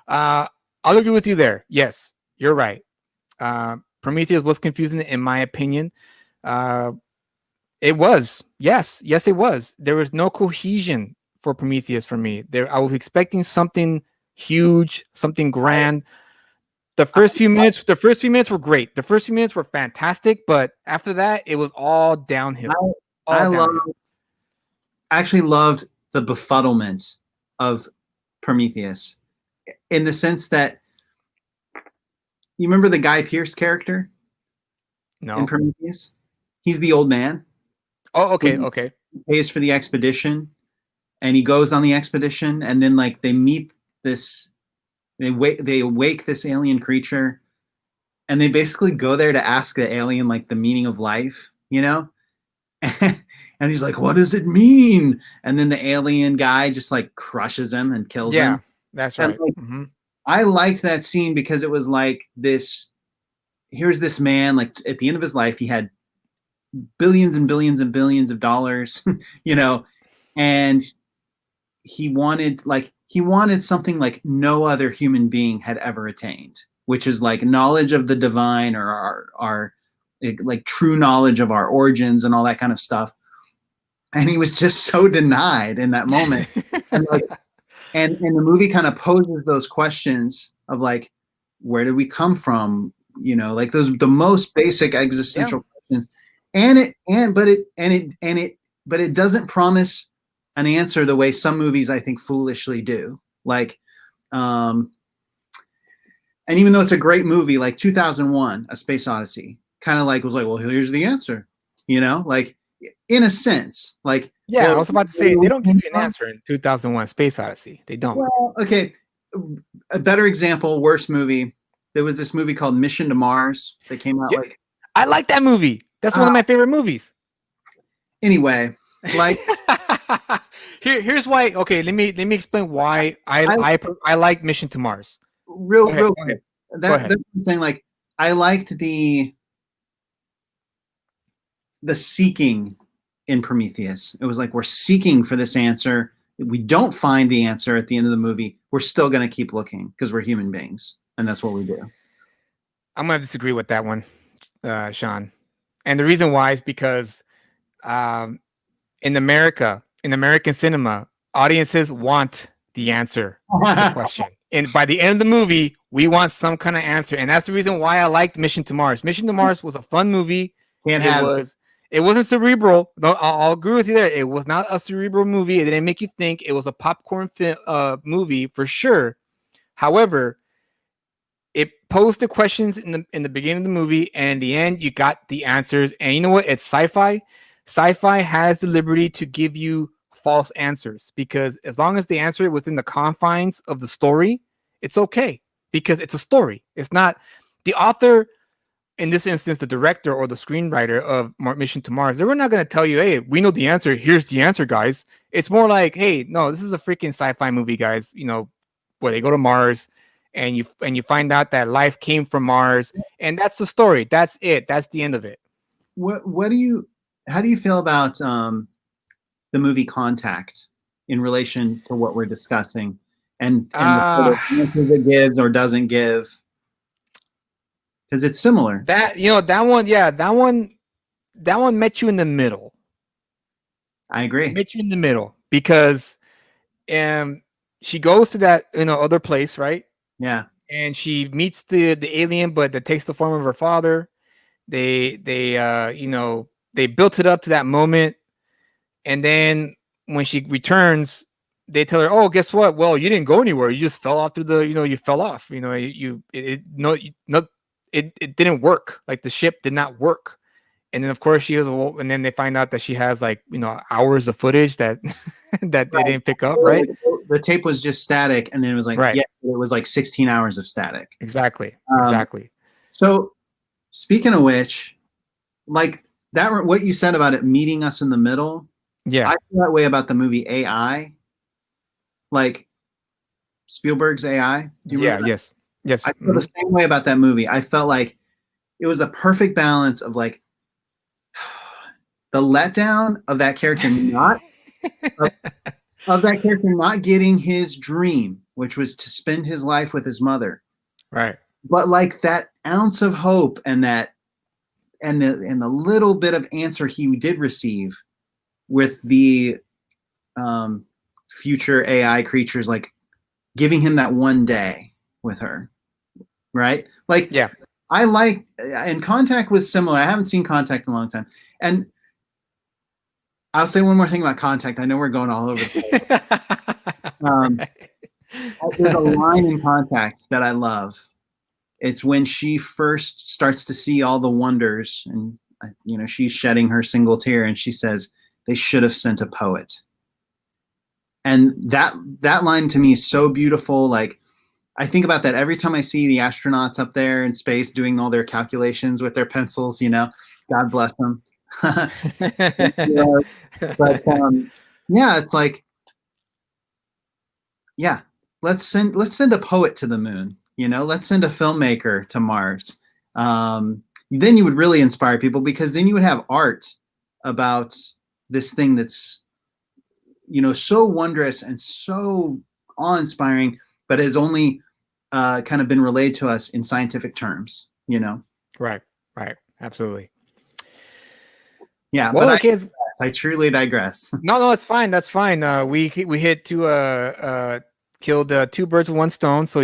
uh, I'll agree with you there. Yes, you're right. Prometheus was confusing in my opinion. Uh, it was. Yes, it was. There was no cohesion for Prometheus for me. There, I was expecting something huge, something grand. the first few minutes were great. The first few minutes were fantastic, but after that, it was all downhill. I, All I love downhill. actually loved the befuddlement of Prometheus in the sense that you remember the Guy Pearce character in No. Prometheus? He's the old man Oh, okay, who okay. pays for the expedition, and he goes on the expedition, and then like they meet this, they wake this alien creature, and they basically go there to ask the alien like the meaning of life, you know? And he's like, "What does it mean?" And then the alien guy just like crushes him and kills Yeah, him. that's And right. like, I liked that scene because it was like this. Here's this man, like at the end of his life, he had billions and billions and billions of dollars, you know, and he wanted something like no other human being had ever attained, which is like knowledge of the divine or our like true knowledge of our origins and all that kind of stuff. And he was just so denied in that moment. And like and the movie kind of poses those questions of like, where did we come from? You know, like those the most basic Yeah. existential questions. And it doesn't promise an answer the way some movies I think foolishly do. Like, um, and even though it's a great movie, like 2001, A Space Odyssey, kind of like was like, well, here's the answer. You know, like in a sense, like, Yeah, well, I was about to say they don't give you an answer in 2001: Space Odyssey. They don't. well, okay. A better example, worse movie. There was this movie called Mission to Mars that came out Yeah, like I like that movie. That's one uh, of my favorite movies. anyway, like Here's why. Okay, let me explain why I I I I like Mission to Mars. Go ahead. real Go ahead. quick. Go That's ahead. what I'm saying. Like I liked the seeking in Prometheus. It was like we're seeking for this answer. If we don't find the answer at the end of the movie, we're still going to keep looking because we're human beings, and that's what we do. I'm gonna disagree with that one, Sean. And the reason why is because um, in American cinema, audiences want the answer to the question. And by the end of the movie, we want some kind of answer. And that's the reason why I liked Mission to Mars. Mission to Mars was a fun movie. Can't It have it. was it wasn't cerebral. No, I'll agree with you there. It was not a cerebral movie. It didn't make you think. It was a popcorn movie for sure. However, it posed the questions in the beginning of the movie, and in the end, you got the answers. And you know what? It's sci-fi. Sci-fi has the liberty to give you false answers because as long as they answer it within the confines of the story, it's okay because it's a story. It's not the author. In this instance, the director or the screenwriter of Mission to Mars, they were not going to tell you, "Hey, we know the answer. Here's the answer, guys." It's more like, "Hey, no, this is a freaking sci-fi movie, guys. You know, where they go to Mars, and you find out that life came from Mars, and that's the story. That's it. That's the end of it." What do you how do you feel about the movie Contact in relation to what we're discussing and the sort Uh of answers it gives or doesn't give because it's similar. that one, yeah, that one met you in the middle. I It agree. met you in the middle because um she goes to that other place, right? Yeah. And she meets the alien, but that takes the form of her father. They built it up to that moment, and then when she returns, they tell her, "Oh, guess what? Well, you didn't go anywhere. You just fell off through you fell off. It didn't work. Like the ship did not work." And then of course she was, and then they find out that she has like hours of footage that that they Right. didn't pick up, right? The tape was just static, and then it was like, Right. yeah, it was like 16 hours of static. Exactly. Um, Exactly. so, speaking of which, like that, what you said about it meeting us in the middle, Yeah. I feel that way about the movie AI, like Spielberg's AI. Do you Yeah. remember that? Yes. Yes. I feel the same way about that movie. I felt like it was the perfect balance of like the letdown of that character not of, of that character not getting his dream, which was to spend his life with his mother, Right. but like that ounce of hope and that and the little bit of answer he did receive with the um, future AI creatures, like giving him that one day with her, right? Like Yeah. I like, and Contact was similar. I haven't seen Contact in a long time. And I'll say one more thing about Contact. I know we're going all over the place. Um, there's a line in Contact that I love. It's when she first starts to see all the wonders, and she's shedding her single tear, and she says, "They should have sent a poet." And that line to me is so beautiful. Like I think about that every time I see the astronauts up there in space doing all their calculations with their pencils. God bless them. But yeah, it's like, yeah, let's send a poet to the moon. Let's send a filmmaker to Mars. Then you would really inspire people, because then you would have art about this thing that's so wondrous and so awe-inspiring, but has only kind of been relayed to us in scientific terms. Right. Absolutely. Yeah, Well, but okay. I truly digress. No, it's fine. That's fine. We hit killed two birds with one stone. So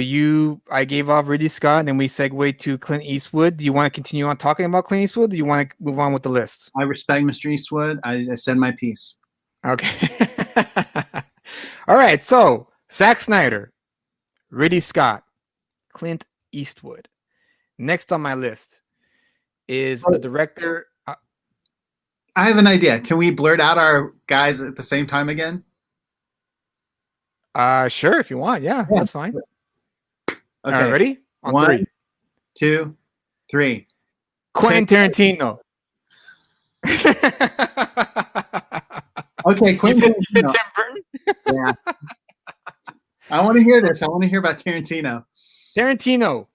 I gave off Ridley Scott, and then we segued to Clint Eastwood. Do you want to continue on talking about Clint Eastwood? Do you want to move on with the list? I respect Mr. Eastwood. I said my piece. Okay. All right. So Zack Snyder, Ridley Scott, Clint Eastwood. Next on my list is a director. I have an idea. Can we blurt out our guys at the same time again? Sure, if you want. Yeah, that's fine. Okay. All right, ready? On 1, three. 2, 3. Quentin Tarantino. Okay, Quentin You said Tarantino. Tim Burton? Yeah. I want to hear this. I want to hear about Tarantino. Tarantino.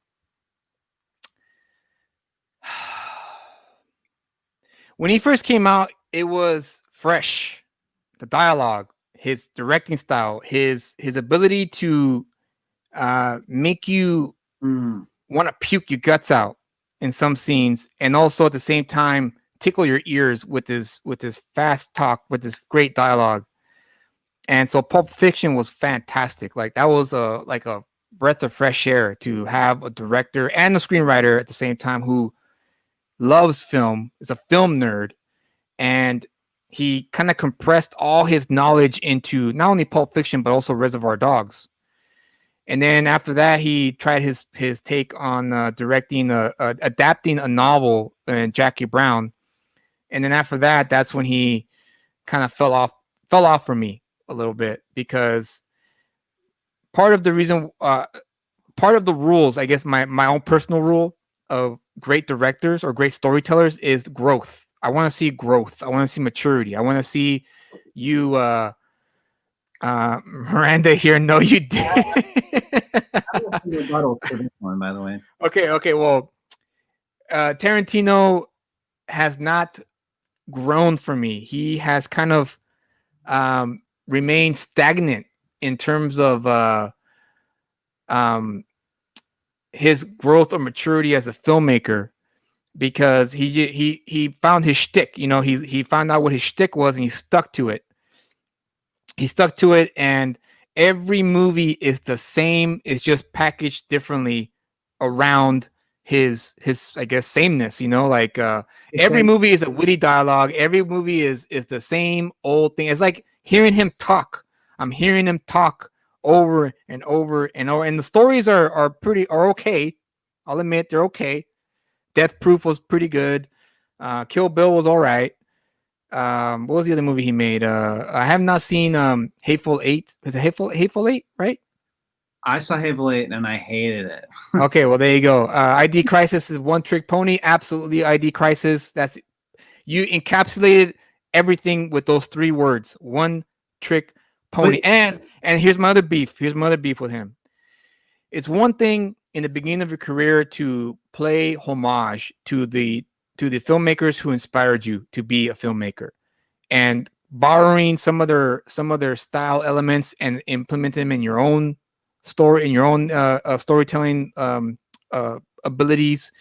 When he first came out, it was fresh. The dialogue, his directing style, his ability to make you want to puke your guts out in some scenes, and also at the same time tickle your ears with his fast talk, with his great dialogue. And so Pulp Fiction was fantastic. Like that was a breath of fresh air to have a director and a screenwriter at the same time who loves film, is a film nerd, and he kind of compressed all his knowledge into not only Pulp Fiction but also Reservoir Dogs. And then after that, he tried his take on adapting a novel in Jackie Brown. And then after that, that's when he kind of fell off for me a little bit, because part of the reason, part of the rules, I guess my own personal rule of great directors or great storytellers is growth. I want to see growth. I want to see maturity. I want to see you, Miranda here. No, you did. Rebuttal for this one, by the way. Okay. Well, Tarantino has not grown for me. He has kind of remained stagnant in terms of his growth or maturity as a filmmaker, because he found his shtick. He found out what his shtick was, and he stuck to it. And every movie is the same. It's just packaged differently around his I guess sameness. Every movie is a witty dialogue. Every movie is the same old thing. It's like hearing him talk. I'm hearing him talk over and over and over. And the stories are okay. I'll admit they're okay. Death Proof was pretty good. Kill Bill was all right. What was the other movie he made? I have not seen Hateful Eight. Is it Hateful Eight, right? I saw Hateful Eight and I hated it. Okay, well there you go. ID Crisis is one trick pony. Absolutely, ID Crisis. You encapsulated everything with those three words: one trick pony. And here's my other beef. Here's my other beef with him. It's one thing in the beginning of your career to play homage to the filmmakers who inspired you to be a filmmaker, and borrowing some of their style elements and implement them in your own story, in your own storytelling abilities,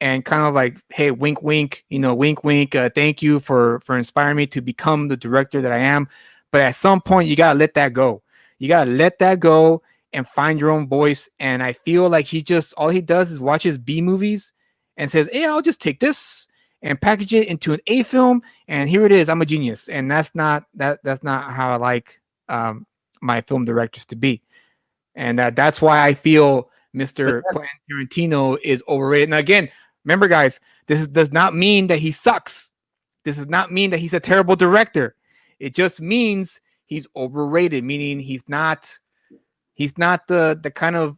and kind of like, hey, wink wink, wink wink, thank you for inspiring me to become the director that I am. But at some point you gotta let that go. and find your own voice. And I feel like he just all he does is watches B movies and says, "Hey, I'll just take this and package it into an A film, and here it is. I'm a genius." And that's not how I like my film directors to be. And that's why I feel But Mr. Quentin Tarantino is overrated. And again, remember, guys, does not mean that he sucks. This does not mean that he's a terrible director. It just means he's overrated, meaning he's not the kind of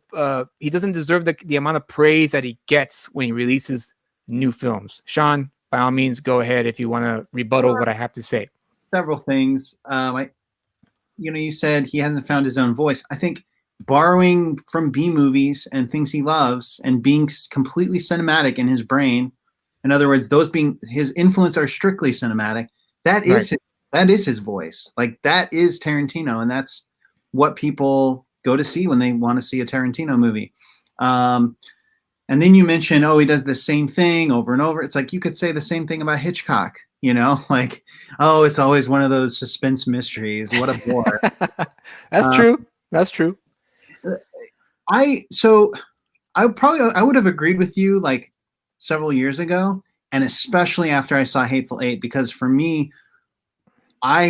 he doesn't deserve the amount of praise that he gets when he releases new films. Sean, by all means, go ahead if you want to rebuttal what I have to say. several things. You said he hasn't found his own voice. I think borrowing from B movies and things he loves and being completely cinematic in his brain, in other words, those being his influence are strictly cinematic. That is Right. that is his voice. Like that is Tarantino, and that's what people go to see when they want to see a Tarantino movie. Um, and then you mentioned, oh, he does the same thing over and over. It's like you could say the same thing about Hitchcock, like, oh, it's always one of those suspense mysteries. What a bore. That's Uh, true. That's true. so I would have agreed with you like several years ago, and especially after I saw Hateful Eight, because for me, I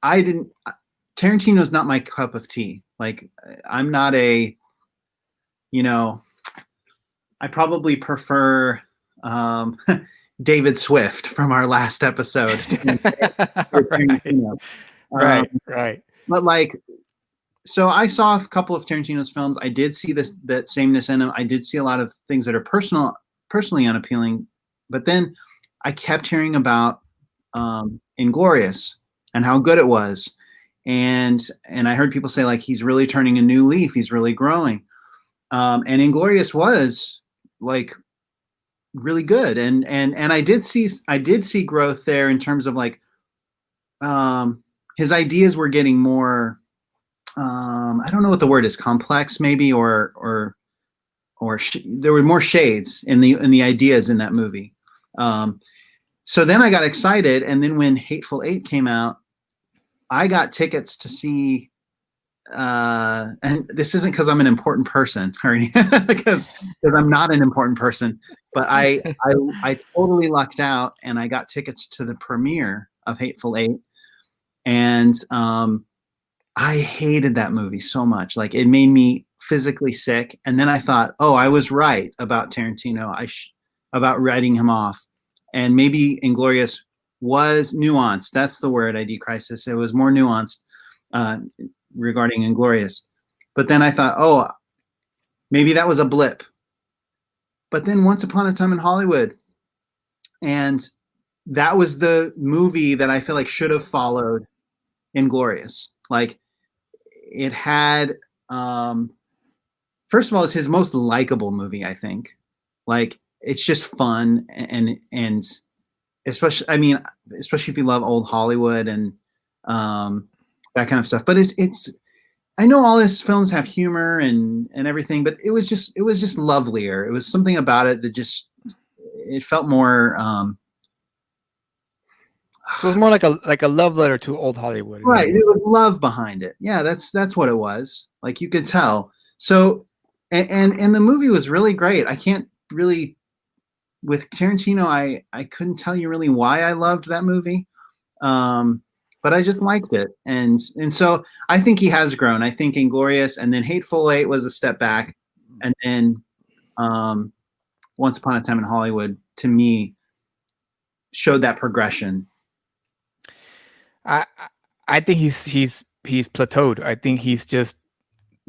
didn't Tarantino's not my cup of tea. Like I'm not a, you know, I probably prefer um, David Swift from our last episode to Right. Tarantino. Um, Right. Right. but like, so I saw a couple of Tarantino's films. I did see that sameness in them. I did see a lot of things that are personally unappealing. But then I kept hearing about Inglorious and how good it was, and I heard people say like he's really turning a new leaf. He's really growing. And Inglorious was like really good, and I did see growth there in terms of like his ideas were getting more. I don't know what the word is, complex maybe, or there were more shades in the ideas in that movie. Um, so then I got excited, and then when Hateful Eight came out, I got tickets to see. And this isn't because I'm an important person or anything, because I'm not an important person, but I totally lucked out, and I got tickets to the premiere of Hateful Eight, and I hated that movie so much. Like it made me physically sick. And then I thought, oh, I was right about Tarantino. About writing him off, and maybe Inglorious was nuanced. That's the word. ID Crisis. It was more nuanced uh, regarding Inglorious. But then I thought, oh, maybe that was a blip. But then Once Upon a Time in Hollywood, and that was the movie that I feel like should have followed Inglorious. Like it had first of all, it's his most likable movie, I think. Like it's just fun, and especially, I mean, especially if you love old Hollywood and that kind of stuff. But it's I know all his films have humor and everything, but it was just lovelier. It was something about it that just it felt more So it's more like a love letter to old Hollywood in a right. way. There was love behind it. Yeah, that's what it was. Like you could tell. So and the movie was really great. I can't really with Tarantino. I couldn't tell you really why I loved that movie. But I just liked it, and so I think he has grown. I think Inglorious, and then Hateful Eight was a step back, and then um, Once Upon a Time in Hollywood to me showed that progression. I I think he's plateaued. I think he's just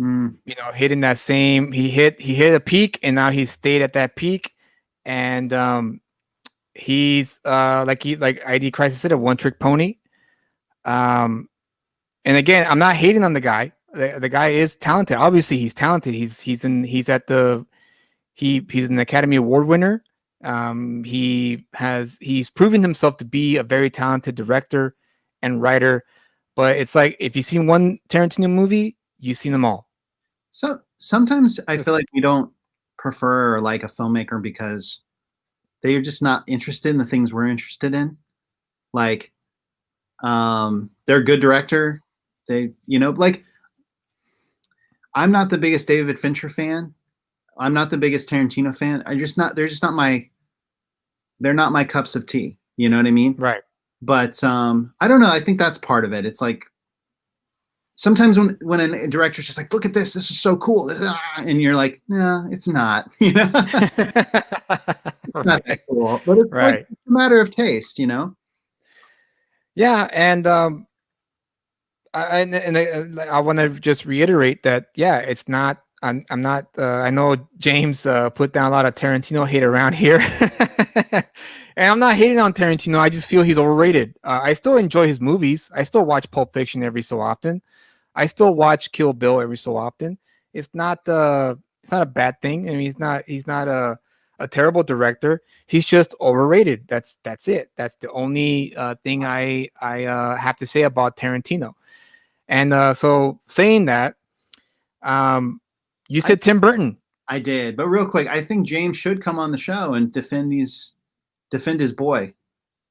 Mm. hitting that same. He hit a peak, and now he's stayed at that peak, and he's like ID Crisis said, a one trick pony. Um, and again, I'm not hating on the guy. The guy is talented. Obviously, he's talented. He's an Academy Award winner. He's proven himself to be a very talented director and writer. But it's like if you've seen one Tarantino movie, you've seen them all. So sometimes I feel Just like we don't prefer or like a filmmaker because they are just not interested in the things we're interested in. Like they're a good director. They like I'm not the biggest David Fincher fan. I'm not the biggest Tarantino fan. I just not they're just not my they're not my cups of tea. You know what I mean? Right. But I don't know. I think that's part of it. It's like sometimes when a director's just like, look at this is so cool, and you're like, no, it's not. You know, it's not that Right. cool. But it's like Right. it's a matter of taste. You know. Yeah, and I want to just reiterate that yeah, it's not. I'm not. I know James put down a lot of Tarantino hate around here, and I'm not hating on Tarantino. I just feel he's overrated. I still enjoy his movies. I still watch Pulp Fiction every so often. I still watch Kill Bill every so often. It's not a bad thing. I mean, he's not a terrible director. He's just overrated. That's it. That's the only thing I have to say about Tarantino. And so saying that, um, you I said Tim Burton. I did, but real quick, I think James should come on the show and defend his boy.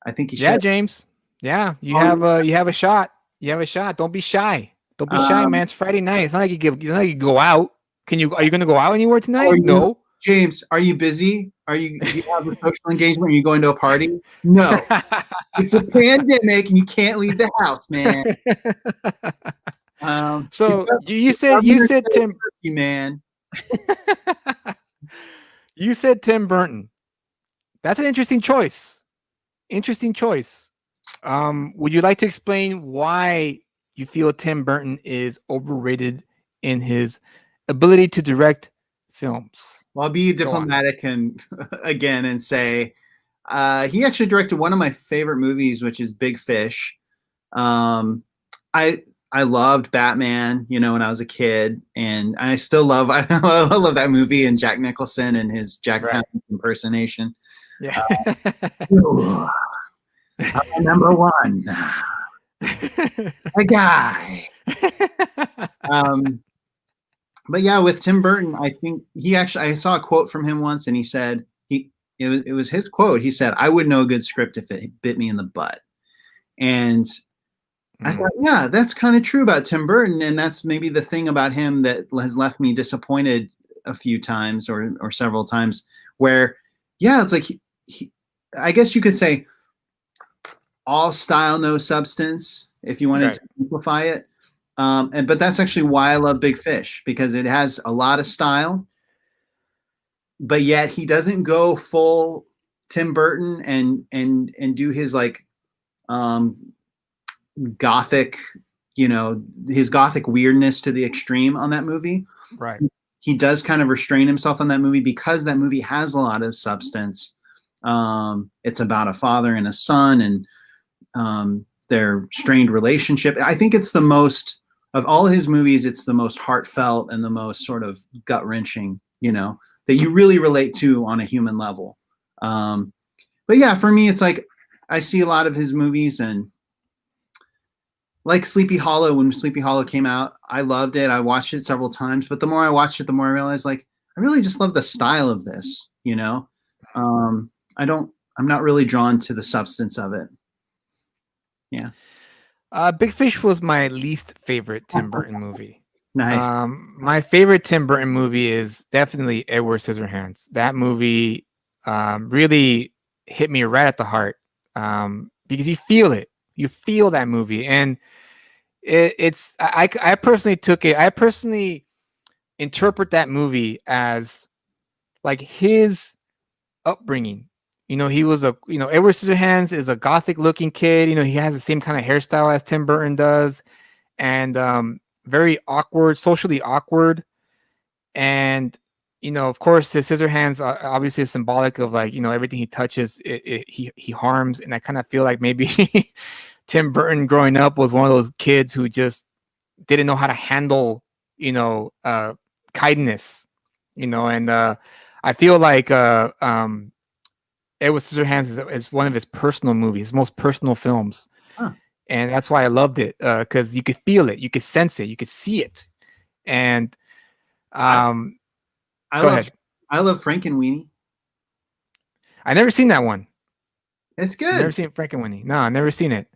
I think he Yeah, should. James. Yeah, Um, you have a shot. You have a shot. Don't be shy. Don't be shy, um, man. It's Friday night. It's not like it's not like you go out. Can you? Are you going to go out anywhere are tonight? you No. James? Are you busy? Do you have a social engagement? Are you going to a party? No. It's a pandemic and you can't leave the house, man. The So the you governor said said Tim curfew, man. you said Tim Burton. That's an interesting choice. Interesting choice. Would you like to explain why you feel Tim Burton is overrated in his ability to direct films? Well, I'll be Go on. diplomatic and again and say he actually directed one of my favorite movies, which is Big Fish. Um, I I loved Batman, you know, when I was a kid, and I still love I love that movie and Jack Nicholson and his Jack Right. Palance impersonation. Yeah. Uh, number one, a guy. Um, but yeah, with Tim Burton, I think he actually I saw a quote from him once, and he said it was his quote. He said, "I would know a good script if it bit me in the butt." And I thought, Mm, yeah, that's kind of true about Tim Burton, and that's maybe the thing about him that has left me disappointed a few times or several times. Where, yeah, it's like I guess you could say all style, no substance, if you wanted right. to simplify it. But that's actually why I love Big Fish because it has a lot of style, but yet he doesn't go full Tim Burton and do his like um, gothic, you know, his gothic weirdness to the extreme on that movie. Right. He does kind of restrain himself on that movie because that movie has a lot of substance. It's about a father and a son and their strained relationship. I think it's the most of all his movies. It's the most heartfelt and the most sort of gut wrenching, you know, that you really relate to on a human level. Um, but yeah, for me, it's like I see a lot of his movies and like Sleepy Hollow. When Sleepy Hollow came out, I loved it. I watched it several times, but the more I watched it, the more I realized like I really just love the style of this. You know, I don't. I'm not really drawn to the substance of it. Yeah, Big Fish was my least favorite Tim Burton movie. nice. My favorite Tim Burton movie is definitely Edward Scissorhands. That movie really hit me right at the heart because you feel it. You feel that movie, and I personally took it. I personally interpret that movie as like his upbringing. You know, he was Edward Scissorhands is a gothic looking kid. You know, he has the same kind of hairstyle as Tim Burton does, and very awkward, socially awkward. And of course, his scissor hands are obviously symbolic of like everything he touches, he harms. And I kind of feel like maybe Tim Burton growing up was one of those kids who just didn't know how to handle kindness, and I feel like Edward Scissorhands is one of his personal movies, his most personal films, Huh. and that's why I loved it because you could feel it, you could sense it, you could see it, and I, um, I go love ahead. I love Frankenweenie. I never seen that one. It's Never good. seen Frankenweenie. No, I never seen it.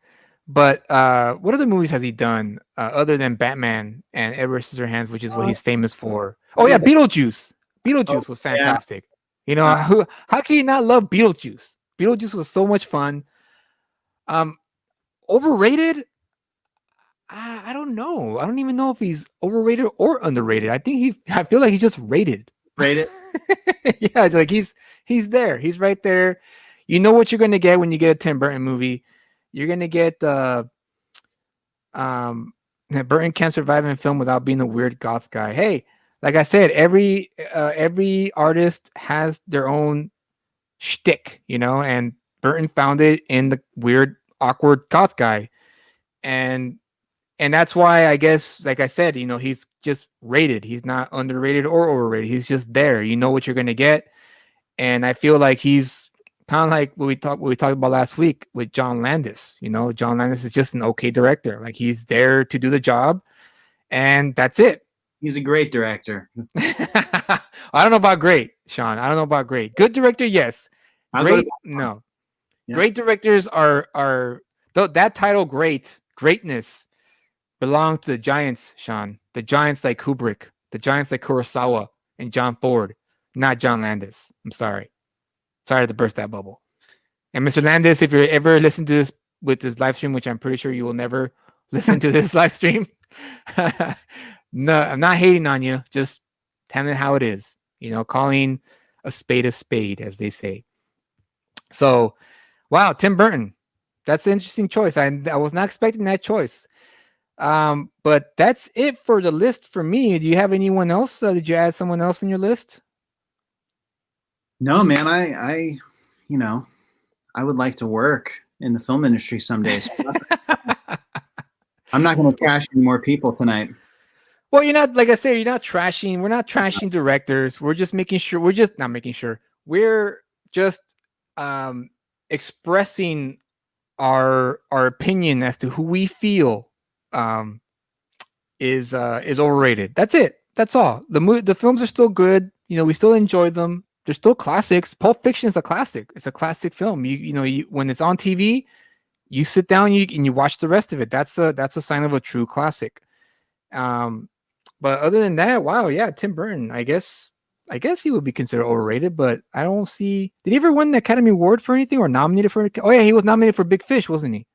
But what other movies has he done other than Batman and Edward Scissorhands, which is what Uh, he's famous for? Oh yeah, yeah. Beetlejuice. Oh, Beetlejuice was yeah. fantastic. You know, Uh, how can you not love Beetlejuice? Beetlejuice was so much fun. Um, Overrated? I don't know. I don't even know if he's overrated or underrated. I think he. I feel like he's just rated. rate it. Yeah, like he's there. He's right there. You know what you're gonna get when you get a Tim Burton movie. You're gonna get um Burton can't survive in film without being a weird goth guy. Hey, like I said, every artist has their own shtick, you know, and Burton found it in the weird, awkward goth guy, and that's why I guess, like I said, you know, he's just rated. He's not underrated or overrated. He's just there. You know what you're gonna get, and I feel like he's kind of like what we talked about last week with John Landis. You know, John Landis is just an okay director. Like he's there to do the job, and that's it. He's a great director. I don't know about great, Sean. I don't know about great. Good director, yes. I'll go to Great, that one. no. Yeah. Great directors are that title greatness belong to the giants, Sean. The giants like Kubrick, the giants like Kurosawa and John Ford, not John Landis. I'm sorry. Sorry to burst that bubble. And Mr. Landis, if you're ever listening to this with this live stream, which I'm pretty sure you will never listen to this live stream, no, I'm not hating on you. Just telling it how it is. You know, calling a spade, as they say. So, wow, Tim Burton. That's an interesting choice. I was not expecting that choice. But that's it for the list for me. Do you have anyone else? Did you add someone else in your list? No, man, you know, I would like to work in the film industry someday. So I'm not going to trash any more people tonight. Well, you're not, like I said, you're not trashing. We're not trashing directors. We're just making sure. We're just not making sure. We're just um, expressing our opinion as to who we feel um, is overrated. That's it. That's all. The films are still good. You know, we still enjoy them. They're still classics. Pulp Fiction is a classic. It's a classic film. When it's on TV, you sit down and you watch the rest of it. That's a sign of a true classic. Um, but other than that, wow, yeah, Tim Burton. I guess he would be considered overrated, but I don't see. Did he ever win the Academy Award for anything or nominated for? Oh yeah, he was nominated for Big Fish, wasn't he?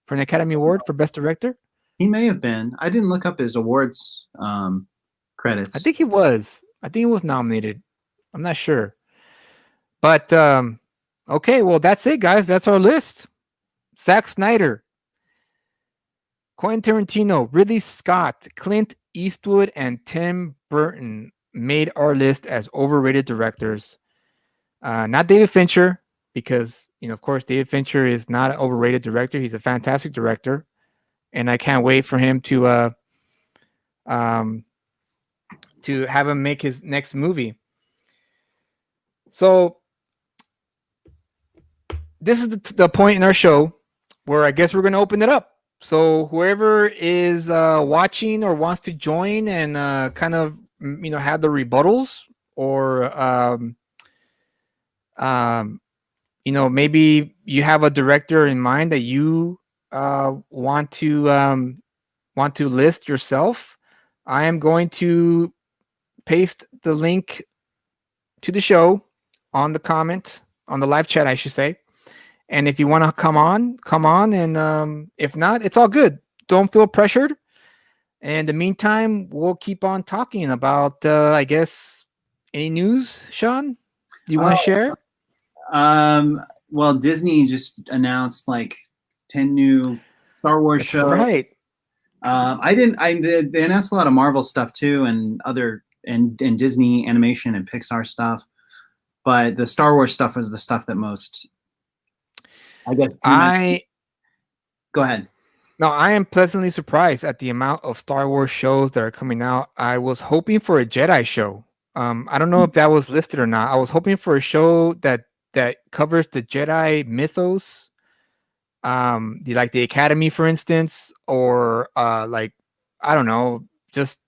For an Academy Award for Best Director. He may have been. I didn't look up his awards I credits. think he was. I think he was nominated. I'm not sure. But okay, well that's it, guys. That's our list. Zack Snyder, Quentin Tarantino, Ridley Scott, Clint Eastwood, and Tim Burton made our list as overrated directors. Not David Fincher, because of course, David Fincher is not an overrated director. He's a fantastic director, and I can't wait for him um, to have him make his next movie. So this is the point in our show where I guess we're going to open it up. So whoever is watching or wants to join and kind of have the rebuttals or maybe you have a director in mind that you want to list yourself. I am going to paste the link to the show on the comment on the live chat, I should say. And if you want to come on. And if not, it's all good. Don't feel pressured. And in the meantime, we'll keep on talking about, I guess, any news, Sean? Do you want to Oh, share? well, Disney just announced like 10 new Star Wars That's shows. right. I didn't. They announced a lot of Marvel stuff too, and other and Disney animation and Pixar stuff. But the Star Wars stuff was the stuff that most, I guess, drew my. I Go ahead. No, I am pleasantly surprised at the amount of Star Wars shows that are coming out. I was hoping for a Jedi show. I don't know if that was listed or not. I was hoping for a show that covers the Jedi mythos, the Academy, for instance, or like I don't know, just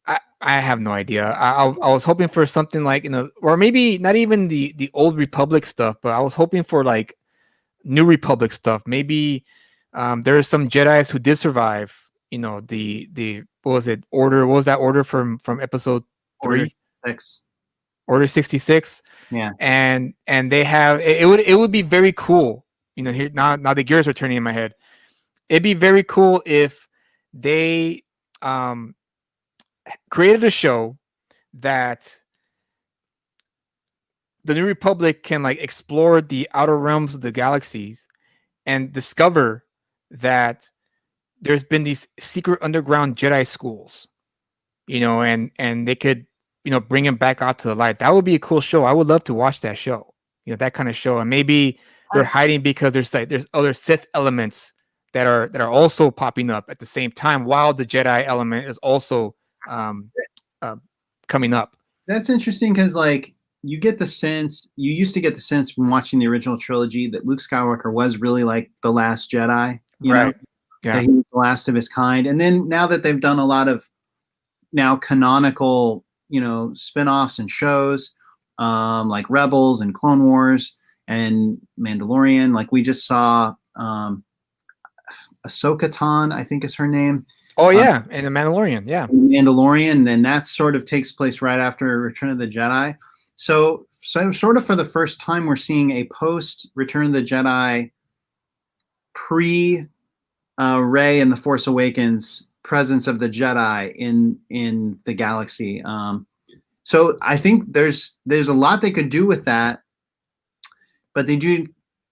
I have no idea. I was hoping for something like or maybe not even the old Republic stuff, but I was hoping for like New Republic stuff. Maybe there are some Jedi's who did survive. You know, the what was it? Order. What was that order from episode Order 3? 6. Order 66. Yeah. And they have it would be very cool. You know, here now the gears are turning in my head. It'd be very cool if they um created a show that the New Republic can like explore the outer realms of the galaxies and discover that there's been these secret underground Jedi schools, you know, and they could, you know, bring him back out to the light. That would be a cool show. I would love to watch that show, you know, that kind of show. And maybe they're I, hiding because there's other Sith elements that are also popping up at the same time while the Jedi element is also um, uh, coming up. that's interesting because like you get the sense you used to get the sense from watching the original trilogy that Luke Skywalker was really like the last Jedi, you know, Right. that Yeah. he was the last of his kind. And then now that they've done a lot of now canonical, you know, spin-offs and shows, like Rebels and Clone Wars and Mandalorian, like we just saw Ahsoka Tan, I think is her name, Oh uh, yeah, and the Mandalorian. Yeah. Mandalorian. Then that sort of takes place right after Return of the Jedi. So sort of for the first time, we're seeing a post Return of the Jedi, pre Rey and the Force Awakens presence of the Jedi in the galaxy. So I think there's a lot they could do with that, but they do.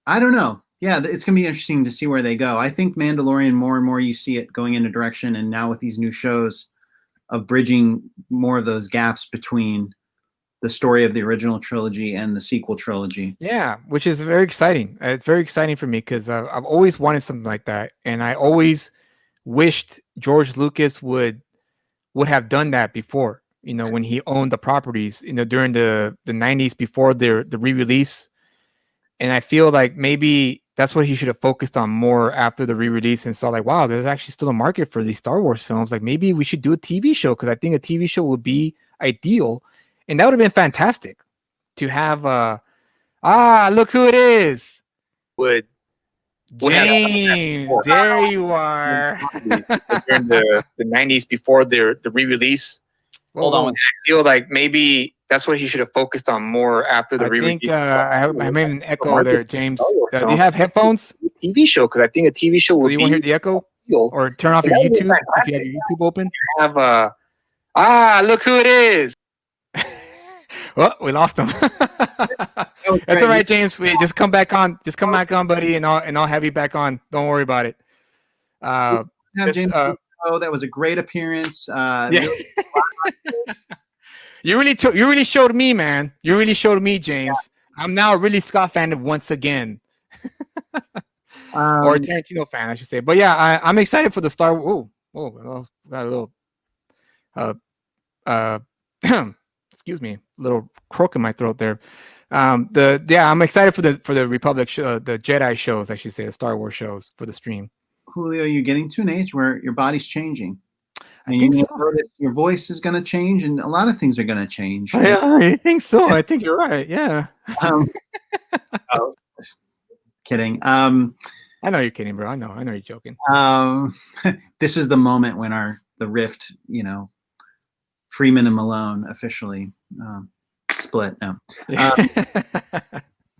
I don't know. Yeah, it's gonna be interesting to see where they go. I think Mandalorian more and more you see it going in a direction, and now with these new shows of bridging more of those gaps between the story of the original trilogy and the sequel trilogy. Yeah, which is very exciting. It's very exciting for me because I've always wanted something like that, and I always wished George Lucas would have done that before. You know, when he owned the properties, you know, during the 90s before the re-release. And I feel like maybe that's what he should have focused on more after the re-release and saw like, wow, there's actually still a market for these Star Wars films. Like maybe we should do a TV show because I think a TV show would be ideal, and that would have been fantastic to have. Look who it is. would would have James, more there you are. during the 90s before the re-release. Hold on. I feel like maybe that's what he should have focused on more after the I think re-release. I made an echo there, James. Do you have headphones? TV show because I think a TV show So would you be want to hear the echo? Or turn off your YouTube if you have your YouTube open. have look who it is. Well, we lost him. That's all right, James. We just come back on. Just come back on, buddy, and I'll have you back on. Don't worry about it. Have James. Oh, that was a great appearance. Yeah. Really, you really showed me, man. You really showed me, James. Yeah. I'm now a really Scott fan once again. Or a Tarantino fan, I should say. But yeah, I'm excited for the Star Wars. Oh, got a little excuse me, a little croak in my throat there. I'm excited for the Republic the Jedi shows, I should say, the Star Wars shows for the stream. Julio, you're getting to an age where your body's changing. And I think so. notice your voice is going to change, and a lot of things are going to change. I think so. I think you're right. Yeah. Kidding. I know you're kidding, bro. I know you're joking. This is the moment when the rift, Freeman and Malone officially split. No.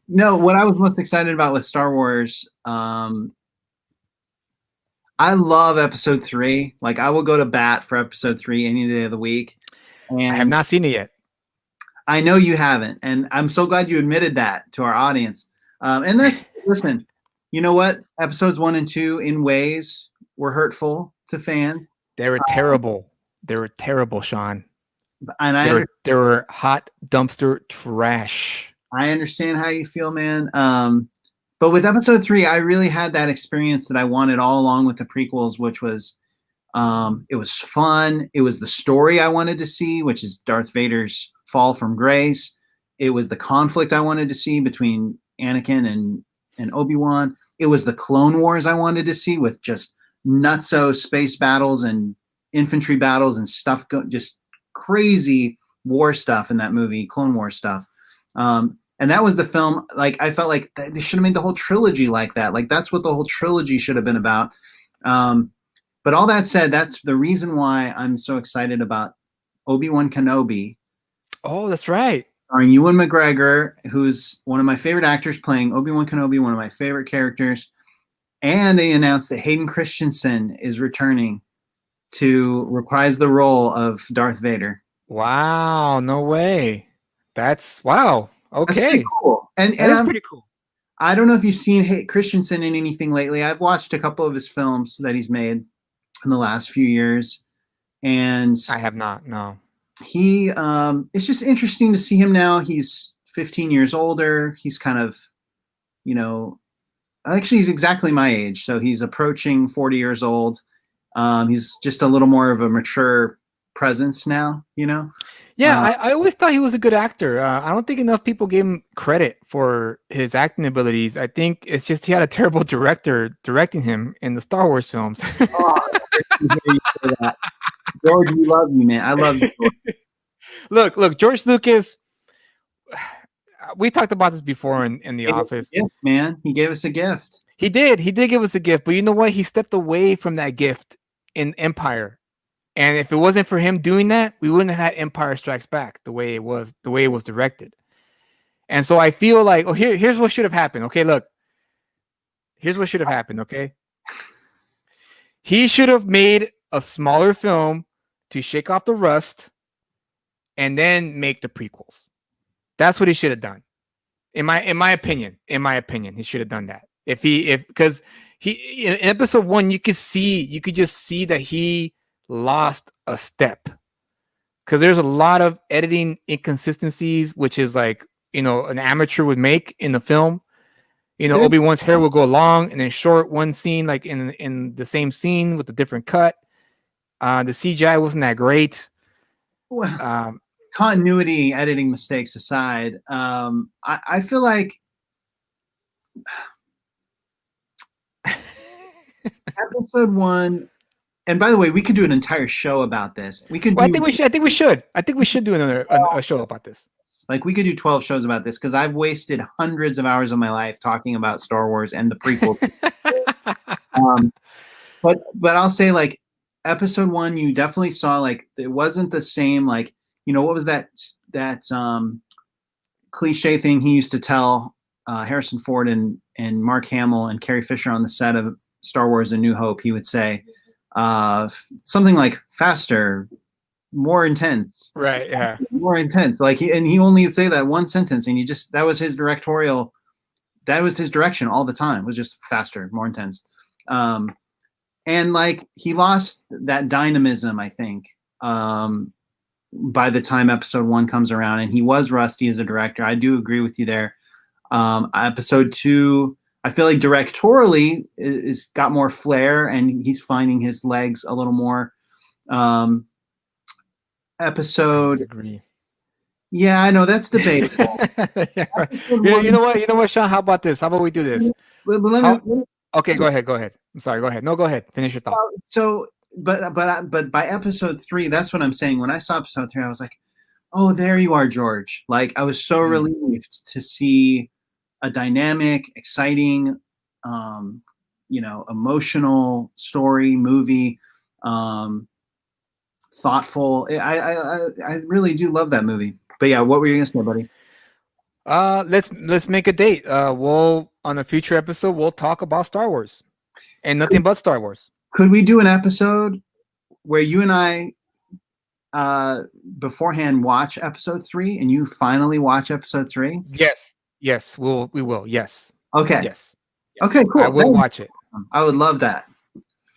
No, what I was most excited about with Star Wars, I love episode 3. Like I will go to bat for episode 3 any day of the week. And I have not seen it yet. I know you haven't. And I'm so glad you admitted that to our audience. And that's, listen, you know what? Episodes 1 and 2 in ways were hurtful to fans. They were terrible. They were terrible, Sean. And they were hot dumpster trash. I understand how you feel, man. But with episode 3, I really had that experience that I wanted all along with the prequels, which was, it was fun. It was the story I wanted to see, which is Darth Vader's fall from grace. It was the conflict I wanted to see between Anakin and Obi-Wan. It was the Clone Wars I wanted to see with just nutso space battles and infantry battles and stuff, just crazy war stuff in that movie, Clone Wars stuff. And And that was the film. Like I felt like they should have made the whole trilogy like that. Like that's what the whole trilogy should have been about. But all that said, that's the reason why I'm so excited about Obi-Wan Kenobi. Oh, that's right. Starring Ewan McGregor, who's one of my favorite actors playing Obi-Wan Kenobi, one of my favorite characters. And they announced that Hayden Christensen is returning to reprise the role of Darth Vader. Wow, no way. That's wow. That's pretty Okay. cool. And That is I'm, pretty cool. I don't know if you've seen Hayden Christensen in anything lately. I've watched a couple of his films that he's made in the last few years. And I have not, no. he it's just interesting to see him now. He's 15 years older. He's kind of, you know, actually he's exactly my age, so he's approaching 40 years old. He's just a little more of a mature presence now, you know. Yeah, I always thought he was a good actor. I don't think enough people gave him credit for his acting abilities. I think it's just he had a terrible director directing him in the Star Wars films. George, we love you, man. I love you. Look, George Lucas. We talked about this before in the office. Gift, man, he gave us a gift. He did give us the gift, but you know what? He stepped away from that gift in Empire. And if it wasn't for him doing that, we wouldn't have had Empire Strikes Back the way it was directed. And so I feel like, oh, here's what should have happened. Okay, look. Here's what should have happened, okay? He should have made a smaller film to shake off the rust and then make the prequels. That's what he should have done. In my opinion, he should have done that. Because he in episode 1, you could just see that he lost a step, because there's a lot of editing inconsistencies, which is like, an amateur would make in the film. Obi-Wan's hair will go long and then short one scene, like in the same scene with a different cut. The CGI wasn't that great. Well, continuity editing mistakes aside, I feel like episode 1. And by the way, we could do an entire show about this. We could. Well, I think we should. I think we should do a show about this. Like we could do 12 shows about this, because I've wasted hundreds of hours of my life talking about Star Wars and the prequel. But I'll say, like, episode 1, you definitely saw, like, it wasn't the same, like, what was that cliche thing he used to tell Harrison Ford and Mark Hamill and Carrie Fisher on the set of Star Wars: A New Hope? He would say something like faster, more intense. Right, yeah. More intense. Like he only would say that one sentence, and that was his direction all the time, was just faster, more intense. And like he lost that dynamism, I think, by the time episode 1 comes around, and he was rusty as a director. I do agree with you there. Episode 2, I feel like directorially is got more flair, and he's finding his legs a little more. Episode. I agree. Yeah, I know that's debatable. Yeah, right. You know what, Sean? How about this? How about we do this? Okay, go ahead. I'm sorry. Go ahead. No, go ahead. Finish your thought. So, but by episode 3, that's what I'm saying. When I saw episode 3, I was like, "Oh, there you are, George!" Like I was so relieved to see a dynamic, exciting, emotional story, movie, thoughtful. I really do love that movie. But yeah, what were you gonna say, buddy? Let's make a date. We'll, on a future episode, we'll talk about Star Wars and nothing but Star Wars. Could we do an episode where you and I beforehand watch episode 3 and you finally watch episode 3? Yes, we will. Yes. Okay. Yes. Okay, cool. I will watch it. I would love that.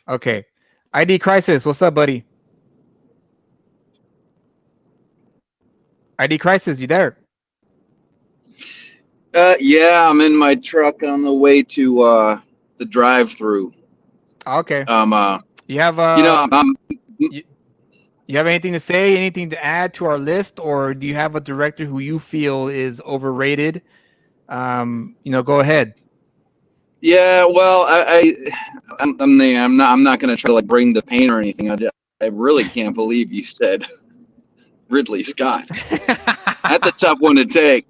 Okay. ID Crisis, what's up, buddy? ID Crisis, you there? Yeah, I'm in my truck on the way to the drive-through. Okay. You have you have anything to say, anything to add to our list, or do you have a director who you feel is overrated? Go ahead. Yeah, well, I'm not going to try to like bring the pain or anything. I really can't believe you said Ridley Scott. That's a tough one to take.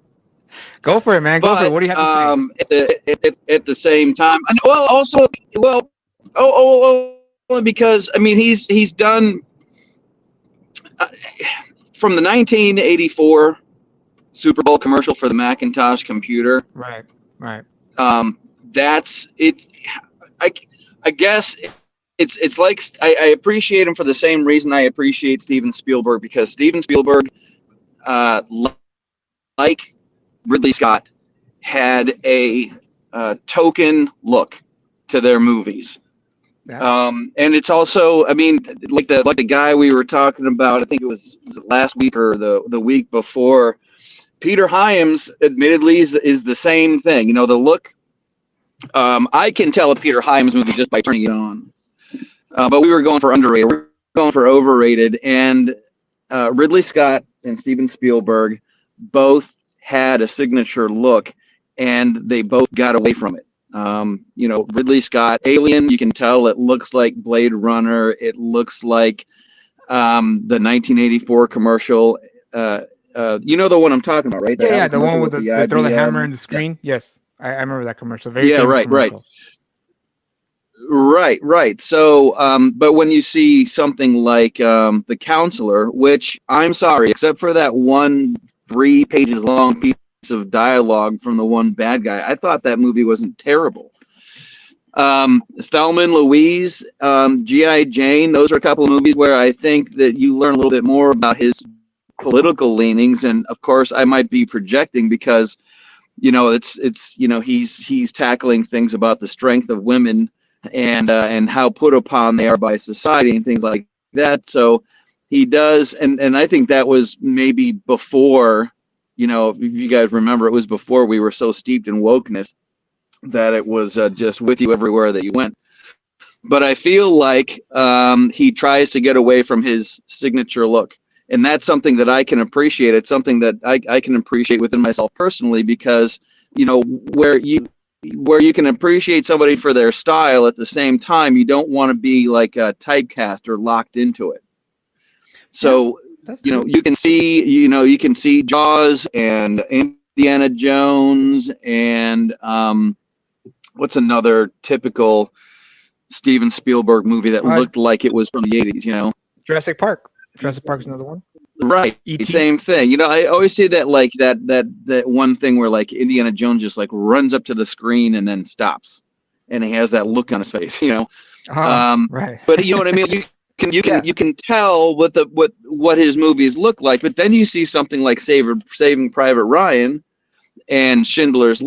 Go for it, man. Go for it. But What do you have to say? at the same time, and well, also, well, only because I mean he's done uh, from the 1984 Super Bowl commercial for the Macintosh computer. Right, right. That's it. I, I guess it's like I appreciate him for the same reason I appreciate Steven Spielberg, because Steven Spielberg, uh, like Ridley Scott, had a token look to their movies. Yeah. And it's also, I mean, like the guy we were talking about, I think it was last week or the week before, Peter Hyams, admittedly, is the same thing. You know, the look. I can tell a Peter Hyams movie just by turning it on. But we were going for underrated. We were going for overrated, and Ridley Scott and Steven Spielberg both had a signature look, and they both got away from it. You know, Ridley Scott, Alien, you can tell it looks like Blade Runner. It looks like the 1984 commercial. You know the one I'm talking about, right? Yeah, the one with the they throw the hammer IBM. in the screen. Yes, I remember that commercial. Very Yeah, famous right. commercial. Right. So, but when you see something like The Counselor, which I'm sorry, except for that one 3 pages long piece of dialogue from the one bad guy, I thought that movie wasn't terrible. Thelma and Louise, G.I. Jane, those are a couple of movies where I think that you learn a little bit more about his political leanings. And of course, I might be projecting because, you know, it's you know, he's tackling things about the strength of women and how put upon they are by society and things like that. So he does, and I think that was maybe before, you know, if you guys remember, it was before we were so steeped in wokeness that it was just with you everywhere that you went. But I feel like he tries to get away from his signature look. And that's something that I can appreciate. It's something that I can appreciate within myself personally, because, you know, where you can appreciate somebody for their style, at the same time, you don't want to be like a typecast or locked into it. So, That's you know, true. you can see Jaws and Indiana Jones and what's another typical Steven Spielberg movie that looked like it was from the 80s, you know? Jurassic Park. Jurassic Park's another one. Right. E.T. Same thing. You know, I always say that like that one thing where like Indiana Jones just like runs up to the screen and then stops, and he has that look on his face, you know. Right. But you know what I mean? You can tell what his movies look like, but then you see something like Saving Private Ryan and Schindler's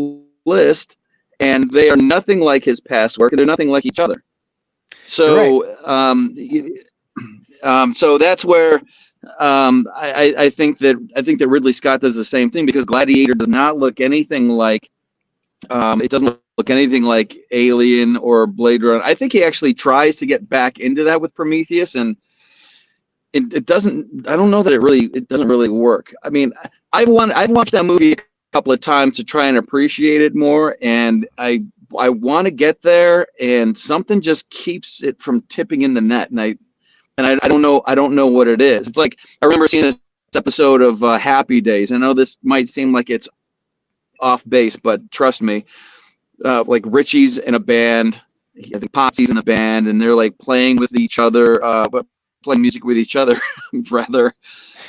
List, and they are nothing like his past work, and they're nothing like each other. So so that's where I think that Ridley Scott does the same thing, because Gladiator does not look anything like it doesn't look anything like Alien or Blade Runner. I think he actually tries to get back into that with Prometheus, and it doesn't. I don't know that it doesn't really work. I mean, I've watched that movie a couple of times to try and appreciate it more, and I want to get there, and something just keeps it from tipping in the net, and I don't know what it is. It's like, I remember seeing this episode of Happy Days. I know this might seem like it's off base, but trust me, like Richie's in a band, I think Potsy's in a band, and they're like playing with each other, playing music with each other, rather.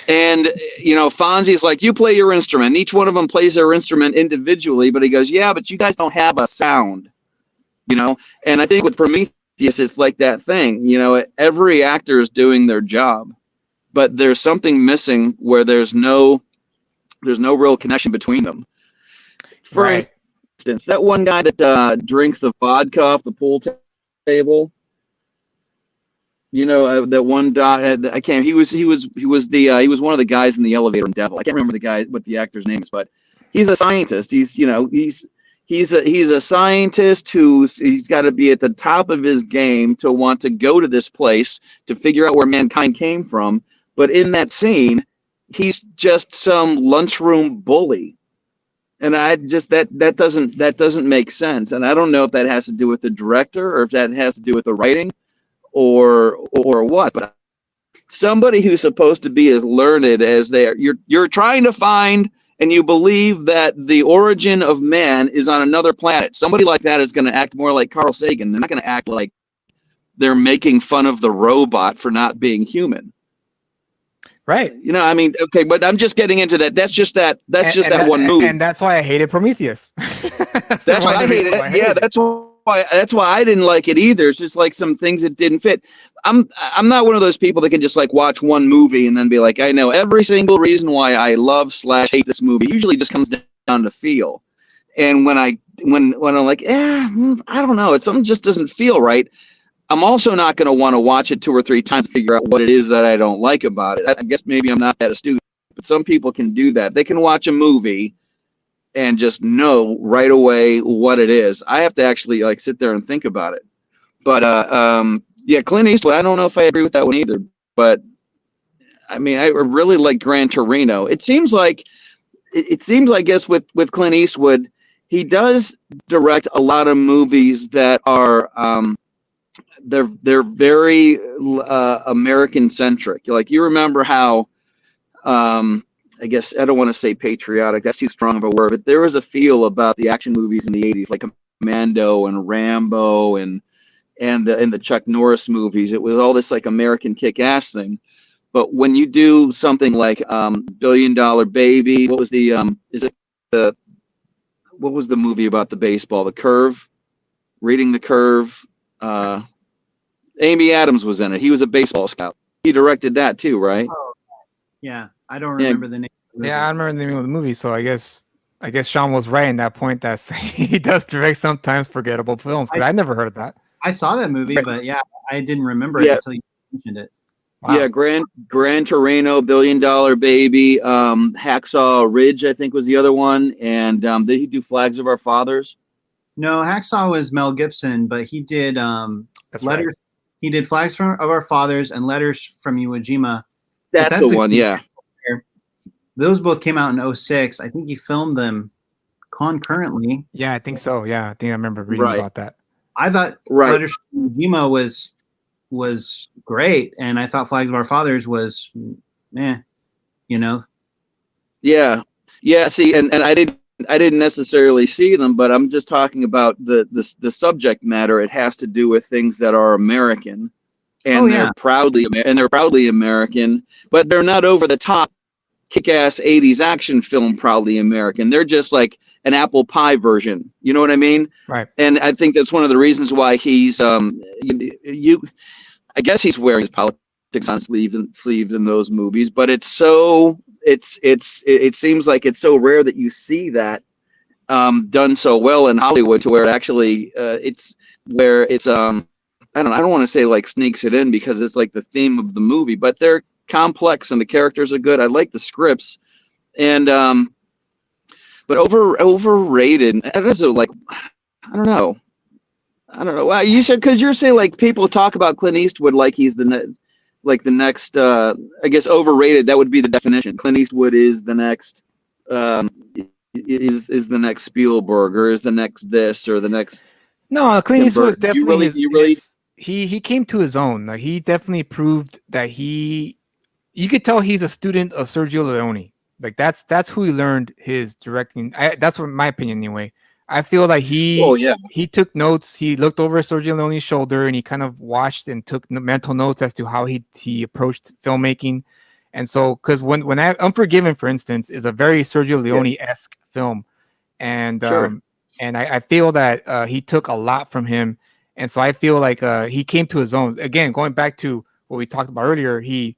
And, you know, Fonzie's like, you play your instrument. Each one of them plays their instrument individually, but he goes, yeah, but you guys don't have a sound, you know? And I think with Prometheus, it's like that thing, you know, every actor is doing their job, but there's something missing where there's no real connection between them. For instance, that one guy that drinks the vodka off the pool table, you know, that one guy, I can't. He was one of the guys in the elevator in Devil. I can't remember what the actor's name is, but he's a scientist. He's a scientist he's got to be at the top of his game to want to go to this place to figure out where mankind came from. But in that scene, he's just some lunchroom bully, and I just that doesn't make sense. And I don't know if that has to do with the director or if that has to do with the writing or what. But somebody who's supposed to be as learned as they are, you're trying to find and you believe that the origin of man is on another planet, somebody like that is going to act more like Carl Sagan. They're not going to act like they're making fun of the robot for not being human. Right. You know, I mean, okay, but I'm just getting into that. That's just that one movie. And that's why I hated Prometheus. That's why I hated it. Yeah, that's why I didn't like it either. It's just like some things that didn't fit. I'm not one of those people that can just like watch one movie and then be like, I know every single reason why I love / hate this movie. It usually just comes down to feel. And when I'm like, I don't know, something just doesn't feel right. I'm also not going to want to watch it 2 or 3 times to figure out what it is that I don't like about it. I guess maybe I'm not that astute, but some people can do that. They can watch a movie and just know right away what it is. I have to actually like sit there and think about it. But yeah, Clint Eastwood, I don't know if I agree with that one either. But I mean, I really like Gran Torino. It seems like I guess with Clint Eastwood, he does direct a lot of movies that are they're very American centric. Like you remember how I guess I don't want to say patriotic, that's too strong of a word, but there was a feel about the action movies in the 80s, like Commando and Rambo and the Chuck Norris movies. It was all this like American kick-ass thing. But when you do something like $1 Billion Baby, what was the what was the movie about the baseball? The Curve, Reading the Curve. Amy Adams was in it. He was a baseball scout. He directed that too, right? Oh, yeah, I don't remember the name. Yeah, I remember the name of the movie. So I guess Sean was right in that point that he does direct sometimes forgettable films. Because I never heard of that. I saw that movie, but yeah, I didn't remember it until you mentioned it. Wow. Yeah, Gran Torino, $1 Billion Baby, Hacksaw Ridge, I think was the other one, and did he do Flags of Our Fathers? No, Hacksaw was Mel Gibson, but he did That's Letters. right. He did Flags of Our Fathers and Letters from Iwo Jima. That's the one, yeah. Those both came out in 2006. I think he filmed them concurrently. Yeah, I think so. Yeah, I think I remember reading about that. I thought Letters from Iwo Jima was great, and I thought Flags of Our Fathers was, you know. Yeah. See, and I didn't necessarily see them, but I'm just talking about the subject matter. It has to do with things that are American, and they're proudly American, but they're not over the top kick-ass 80s action film proudly American. They're just like an apple pie version. You know what I mean? Right. And I think that's one of the reasons why he's I guess he's wearing his politics on sleeves in those movies, but it seems like it's so rare that you see that done so well in Hollywood to where it actually I don't want to say like sneaks it in because it's like the theme of the movie, but they're complex and the characters are good. I like the scripts, and but overrated. That is like I don't know. Well, you said because you're saying like people talk about Clint Eastwood like he's the next. I guess overrated. That would be the definition. Clint Eastwood is the next. Is the next Spielberg or is the next this or the next? No, Clint Eastwood is definitely he came to his own. Like, he definitely proved that you could tell he's a student of Sergio Leone. Like that's who he learned his directing. That's what my opinion anyway. I feel like he took notes. He looked over Sergio Leone's shoulder and he kind of watched and took mental notes as to how he approached filmmaking. And so, because when Unforgiven, for instance, is a very Sergio Leone-esque film, and I feel that he took a lot from him, and so I feel like he came to his own. Again, going back to what we talked about earlier, he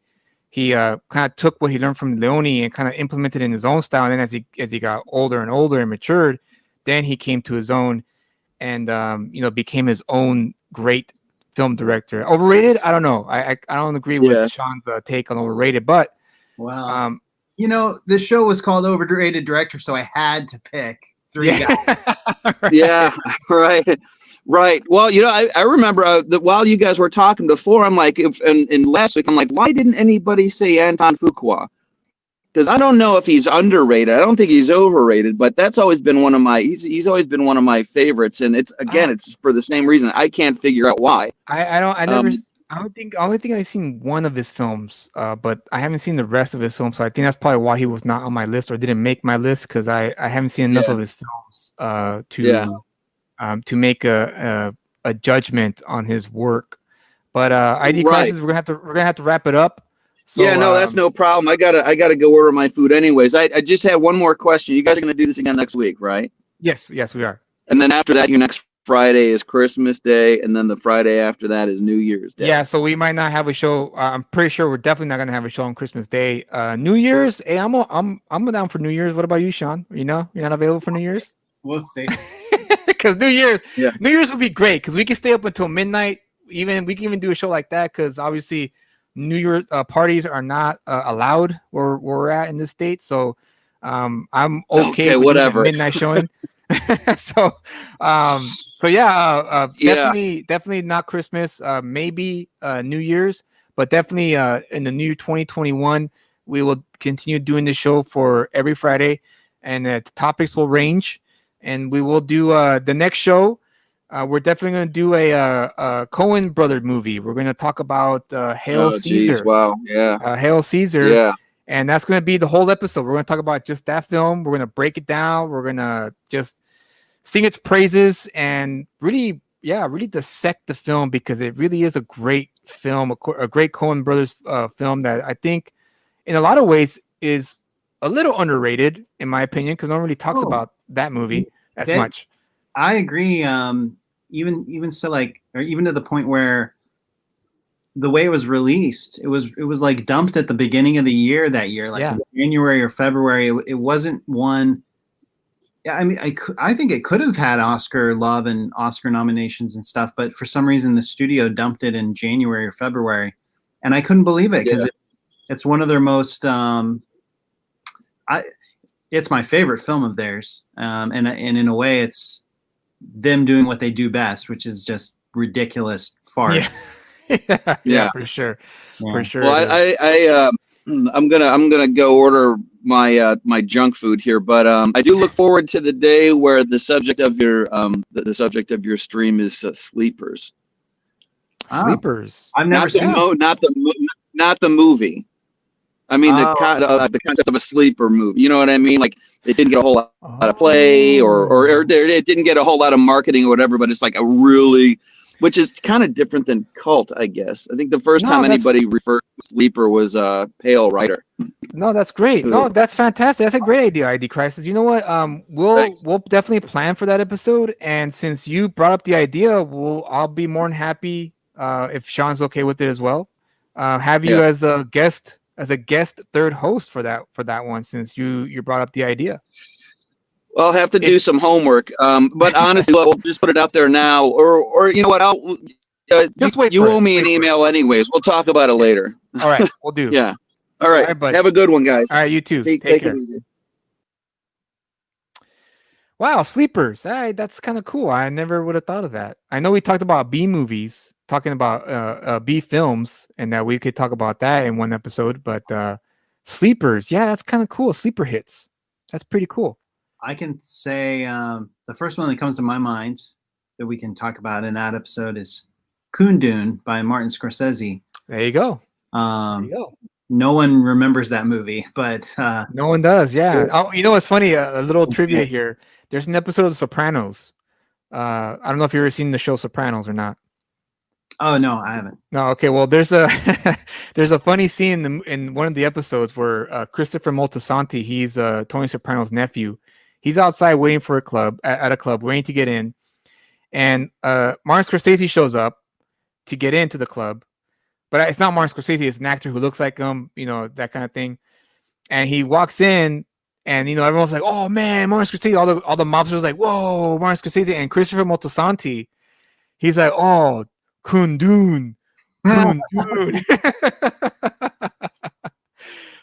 kind of took what he learned from Leone and kind of implemented it in his own style. And then as he got older and older and matured, then he came to his own, and became his own great film director. Overrated? I don't know. I don't agree with Sean's take on overrated, but wow. This show was called Overrated Director, so I had to pick 3 guys. Right. Yeah, right. Well, I remember that while you guys were talking before, I'm like, in last week, I'm like, why didn't anybody say Anton Fuqua? Because I don't know if he's underrated. I don't think he's overrated, but that's always been one of my. He's always been one of my favorites, and it's for the same reason. I can't figure out why. I I only think I've seen one of his films, but I haven't seen the rest of his films. So I think that's probably why he was not on my list or didn't make my list because I haven't seen enough Yeah, of his films yeah, to make a judgment on his work. But ID right. Crisis, we're gonna have to wrap it up. Yeah, So no, that's no problem. I gotta go order my food anyways. I just had one more question. You guys are gonna do this again next week, right? yes, we are. And then after that, your next Friday is Christmas Day, and then the Friday after that is New Year's Yeah, Day. so we might not have a show. I'm pretty sure we're definitely not gonna have a show on Christmas Day. New Year's, hey, I'm down for New Year's. What about you, Sean? You know, you're not available for New Year's? We'll see. Because Yeah. New Year's would be great because we can stay up until midnight. Even we can even do a show like that because obviously New Year parties are not allowed where we're at in this state. So I'm okay Okay, with doing a whatever. midnight showing. so so yeah, Yeah. definitely not Christmas. Maybe New Year's, but definitely in the new 2021 we will continue doing the show for every Friday, and the topics will range. And we will do the next show. We're definitely going to do a Coen brother movie. We're going to talk about Hail Oh, geez. Caesar, Wow. Yeah. Hail Caesar, Yeah. and that's going to be the whole episode. We're going to talk about just that film. We're going to break it down. We're going to just sing its praises and really, yeah, really dissect the film because it really is a great film, a great Coen brothers film that I think, in a lot of ways, is a little underrated in my opinion because no one really talks Oh, about that movie as that much. I agree. Even so, like, or even to the point where the way it was released, it was like dumped at the beginning of the year that year, like Yeah. January or February. It wasn't one. Yeah, I mean, I think it could have had Oscar love and Oscar nominations and stuff, but for some reason the studio dumped it in January or February, and I couldn't believe it because Yeah. it's one of their most. I It's my favorite film of theirs, and in a way, it's them doing what they do best, which is just ridiculous fart. Yeah. yeah, Yeah. for sure. For Yeah. sure Well, it is. I'm gonna go order my junk food here, but I do look forward to the day where the subject of your the subject of your stream is sleepers, Oh, Sleepers. I've never not the seen. Yeah. It. not the movie. I mean Oh, the concept of a sleeper movie. You know what I mean? Like it didn't get a whole lot of play, or Oh. it didn't get a whole lot of marketing or whatever. But it's like a really, which is kind of different than cult, I guess. I think the first No, time that's anybody referred to sleeper was Pale Rider. no, that's great. No, that's fantastic. That's a great idea, ID Crisis. You know what? Thanks. We'll definitely plan for that episode. And since you brought up the idea, I'll be more than happy if Sean's okay with it as well. Have you Yeah. as a guest third host for that one since you brought up the idea. Well, I'll have to If do some homework. But honestly, we'll just put it out there now, or you know what? just wait You for owe it. me an Wait for it. email anyways. We'll talk about it later. All right, we'll do. Yeah. All All right. right, bud. Have a good one, guys. All right, you too. Take Take it care. easy. Wow, sleepers. That's kind of cool. I never would have thought of that. I know we talked about B movies, talking about B films, and that we could talk about that in one episode. But sleepers, yeah, that's kind of cool. Sleeper hits. That's pretty cool. I can say the first one that comes to my mind that we can talk about in that episode is Kundun by Martin Scorsese. There you go. Um, There you go. no one remembers that movie, but No one does. Yeah. Oh, you know what's funny? A little trivia here. There's an episode of The Sopranos. I don't know if you've ever seen the show Sopranos or not. oh no, I haven't. No, okay. Well, there's a there's a funny scene in one of the episodes where Christopher Moltisanti, he's Tony Soprano's nephew. He's outside waiting for a club at a club, waiting to get in, and Martin Scorsese shows up to get into the club, but it's not Martin Scorsese. It's an actor who looks like him, you know, that kind of thing. And he walks in, and you know everyone's like, "Oh man, Martin Scorsese!" All the mobsters like, "Whoa, Martin Scorsese!" And Christopher Moltisanti, he's like, "Oh, Kundun." Kundun.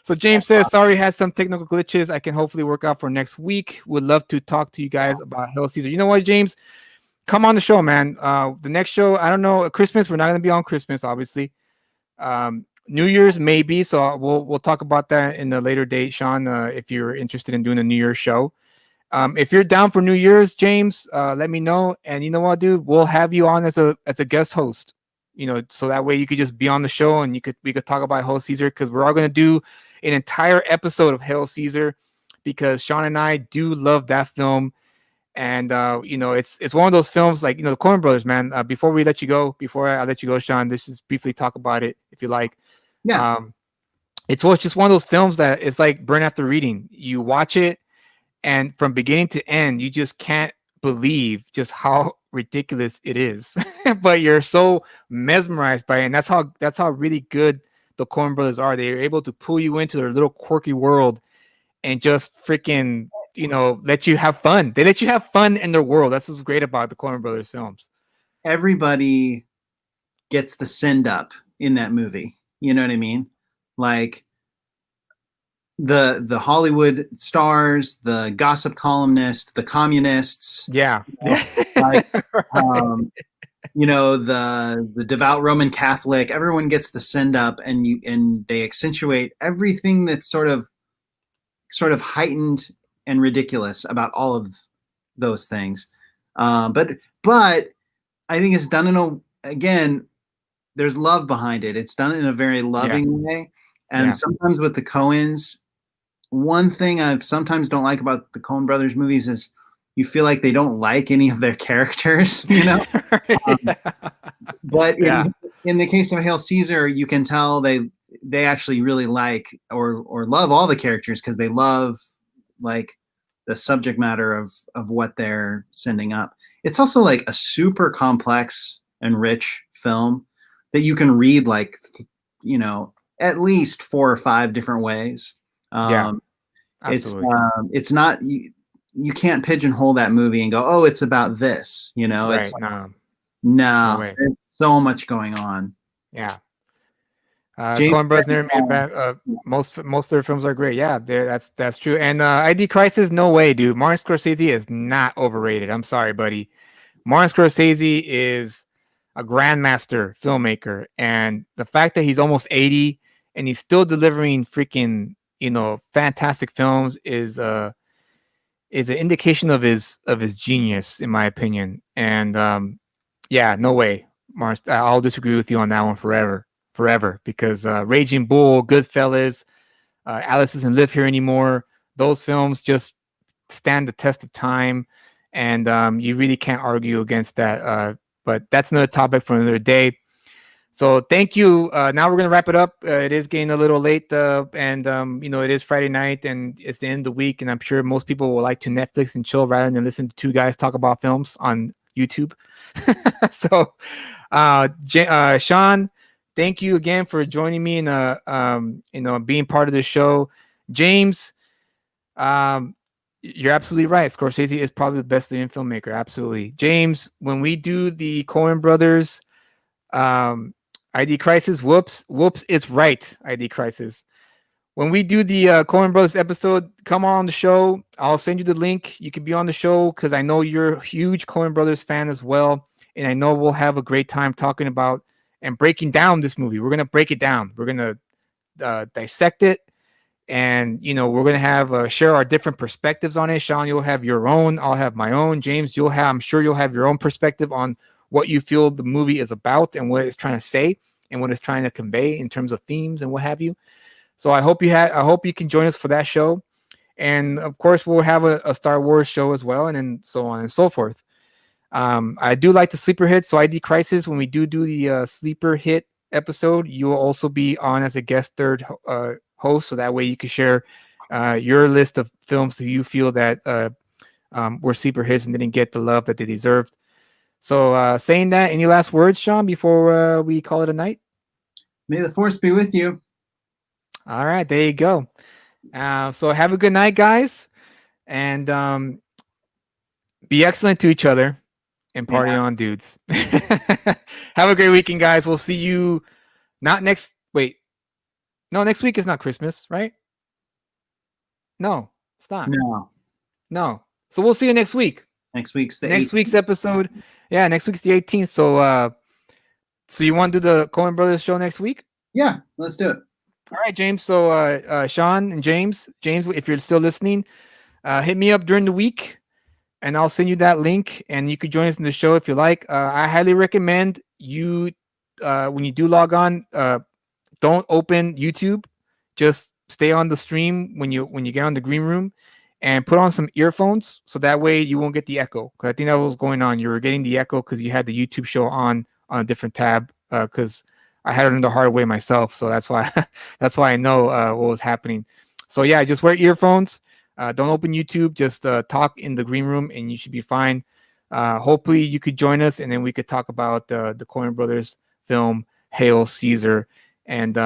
So James says, sorry, had some technical glitches. I can hopefully work out for next week. Would love to talk to you guys about Hail Caesar. You know what, James? Come on the show, man. The next show, I don't know, Christmas. We're not going to be on Christmas, obviously. New Year's maybe. So we'll talk about that in a later date, Sean. If you're interested in doing a New Year's show. If you're down for New Year's, James, let me know. And you know what, dude? We'll have you on as a guest host. so that way you could just be on the show and we could talk about Hail Caesar, because we're all going to do an entire episode of Hail Caesar, because Sean and I do love that film. And it's one of those films, like, the Coen Brothers, man. Before I let you go, Sean, let's just briefly talk about it if you like. Yeah. It's just one of those films that it's like Burn After Reading. You watch it, and from beginning to end, you just can't believe just how ridiculous it is. But you're so mesmerized by it, and that's how really good the Coen Brothers are. They're able to pull you into their little quirky world and just freaking let you have fun. They let you have fun in their world. That's what's great about the Coen Brothers films. Everybody gets the send up in that movie. You know what I mean? Like the Hollywood stars, the gossip columnist, the communists. Yeah. Like, the devout Roman Catholic. Everyone gets the send up, and they accentuate everything that's sort of heightened and ridiculous about all of those things. But I think it's done again, there's love behind it. It's done in a very loving way. And sometimes with the Coens, one thing I sometimes don't like about the Coen Brothers movies is you feel like they don't like any of their characters, But in the case of Hail Caesar, you can tell they actually really like or love all the characters, because they love like the subject matter of what they're sending up. It's also like a super complex and rich film that you can read at least 4 or 5 different ways. Absolutely. It's not you can't pigeonhole that movie and go, oh, it's about this. Right. It's No way. there's so much going on. Yeah. James Coen Brothers never made bad. Most of their films are great. Yeah, that's true. And ID Crisis, no way, dude. Martin Scorsese is not overrated. I'm sorry, buddy. Martin Scorsese is a grandmaster filmmaker, and the fact that he's almost 80 and he's still delivering freaking fantastic films is an indication of his genius, in my opinion. And no way, Martin. I'll disagree with you on that one forever, because Raging Bull, Goodfellas, Alice Doesn't Live Here Anymore, those films just stand the test of time, and you really can't argue against that. But that's another topic for another day. So thank you. Now we're gonna wrap it up. It is getting a little late, and it is Friday night, and it's the end of the week, and I'm sure most people will like to Netflix and chill rather than listen to two guys talk about films on YouTube. So, Sean, thank you again for joining me and being part of the show. James, you're absolutely right. Scorsese is probably the best living filmmaker. Absolutely. James, when we do the Coen Brothers ID Crisis, whoops, it's right. ID Crisis. When we do the Coen Brothers episode, come on the show. I'll send you the link. You can be on the show because I know you're a huge Coen Brothers fan as well. And I know we'll have a great time talking about and breaking down this movie. We're going to break it down. We're going to dissect it. And, we're going to have share our different perspectives on it. Sean, you'll have your own. I'll have my own. James, I'm sure you'll have your own perspective on what you feel the movie is about and what it's trying to say and what it's trying to convey in terms of themes and what have you. So I hope you can join us for that show. And of course, we'll have a Star Wars show as well, and then so on and so forth. I do like the sleeper hit. So ID Crisis, when we do the sleeper hit episode, you will also be on as a guest third host. So that way you can share your list of films that you feel that were sleeper hits and didn't get the love that they deserved. So saying that, any last words, Sean, before we call it a night? May the force be with you. All right, there you go. So have a good night, guys, and be excellent to each other and party on, dudes. Have a great weekend, guys. We'll see you next week is not Christmas, right? No, it's not. No. So we'll see you next week. Next week's week's episode. Yeah, next week's the 18th. So you want to do the Coen Brothers show next week? Yeah, let's do it. All right, James. So Sean and James, if you're still listening, hit me up during the week, and I'll send you that link, and you could join us in the show if you like. I highly recommend you when you do log on, don't open YouTube. Just stay on the stream when you get on the green room, and put on some earphones so that way you won't get the echo. Because I think that was going on. You were getting the echo because you had the YouTube show on a different tab. Because I had it in the hard way myself, so that's why that's why I know what was happening. So yeah, just wear earphones. Don't open YouTube. Just talk in the green room, and you should be fine. Hopefully, you could join us, and then we could talk about the Coen Brothers film Hail Caesar, and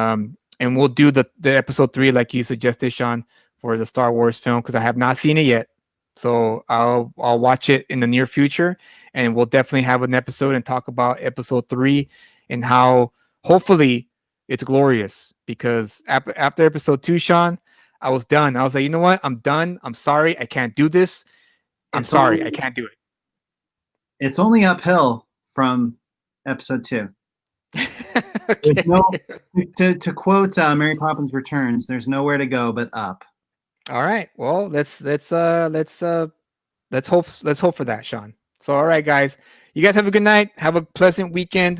we'll do the episode 3 like you suggested, Sean, for the Star Wars film, because I have not seen it yet. So I'll watch it in the near future, and we'll definitely have an episode and talk about episode 3 and how hopefully it's glorious. Because after episode 2, Sean, I was done. I was like, you know what? I'm done. I'm sorry. I can't do this. I'm sorry. I can't do it. It's only uphill from episode 2. Okay. No, to quote Mary Poppins Returns, there's nowhere to go but up. All right. Well, let's hope for that, Sean. So all right, guys. You guys have a good night. Have a pleasant weekend.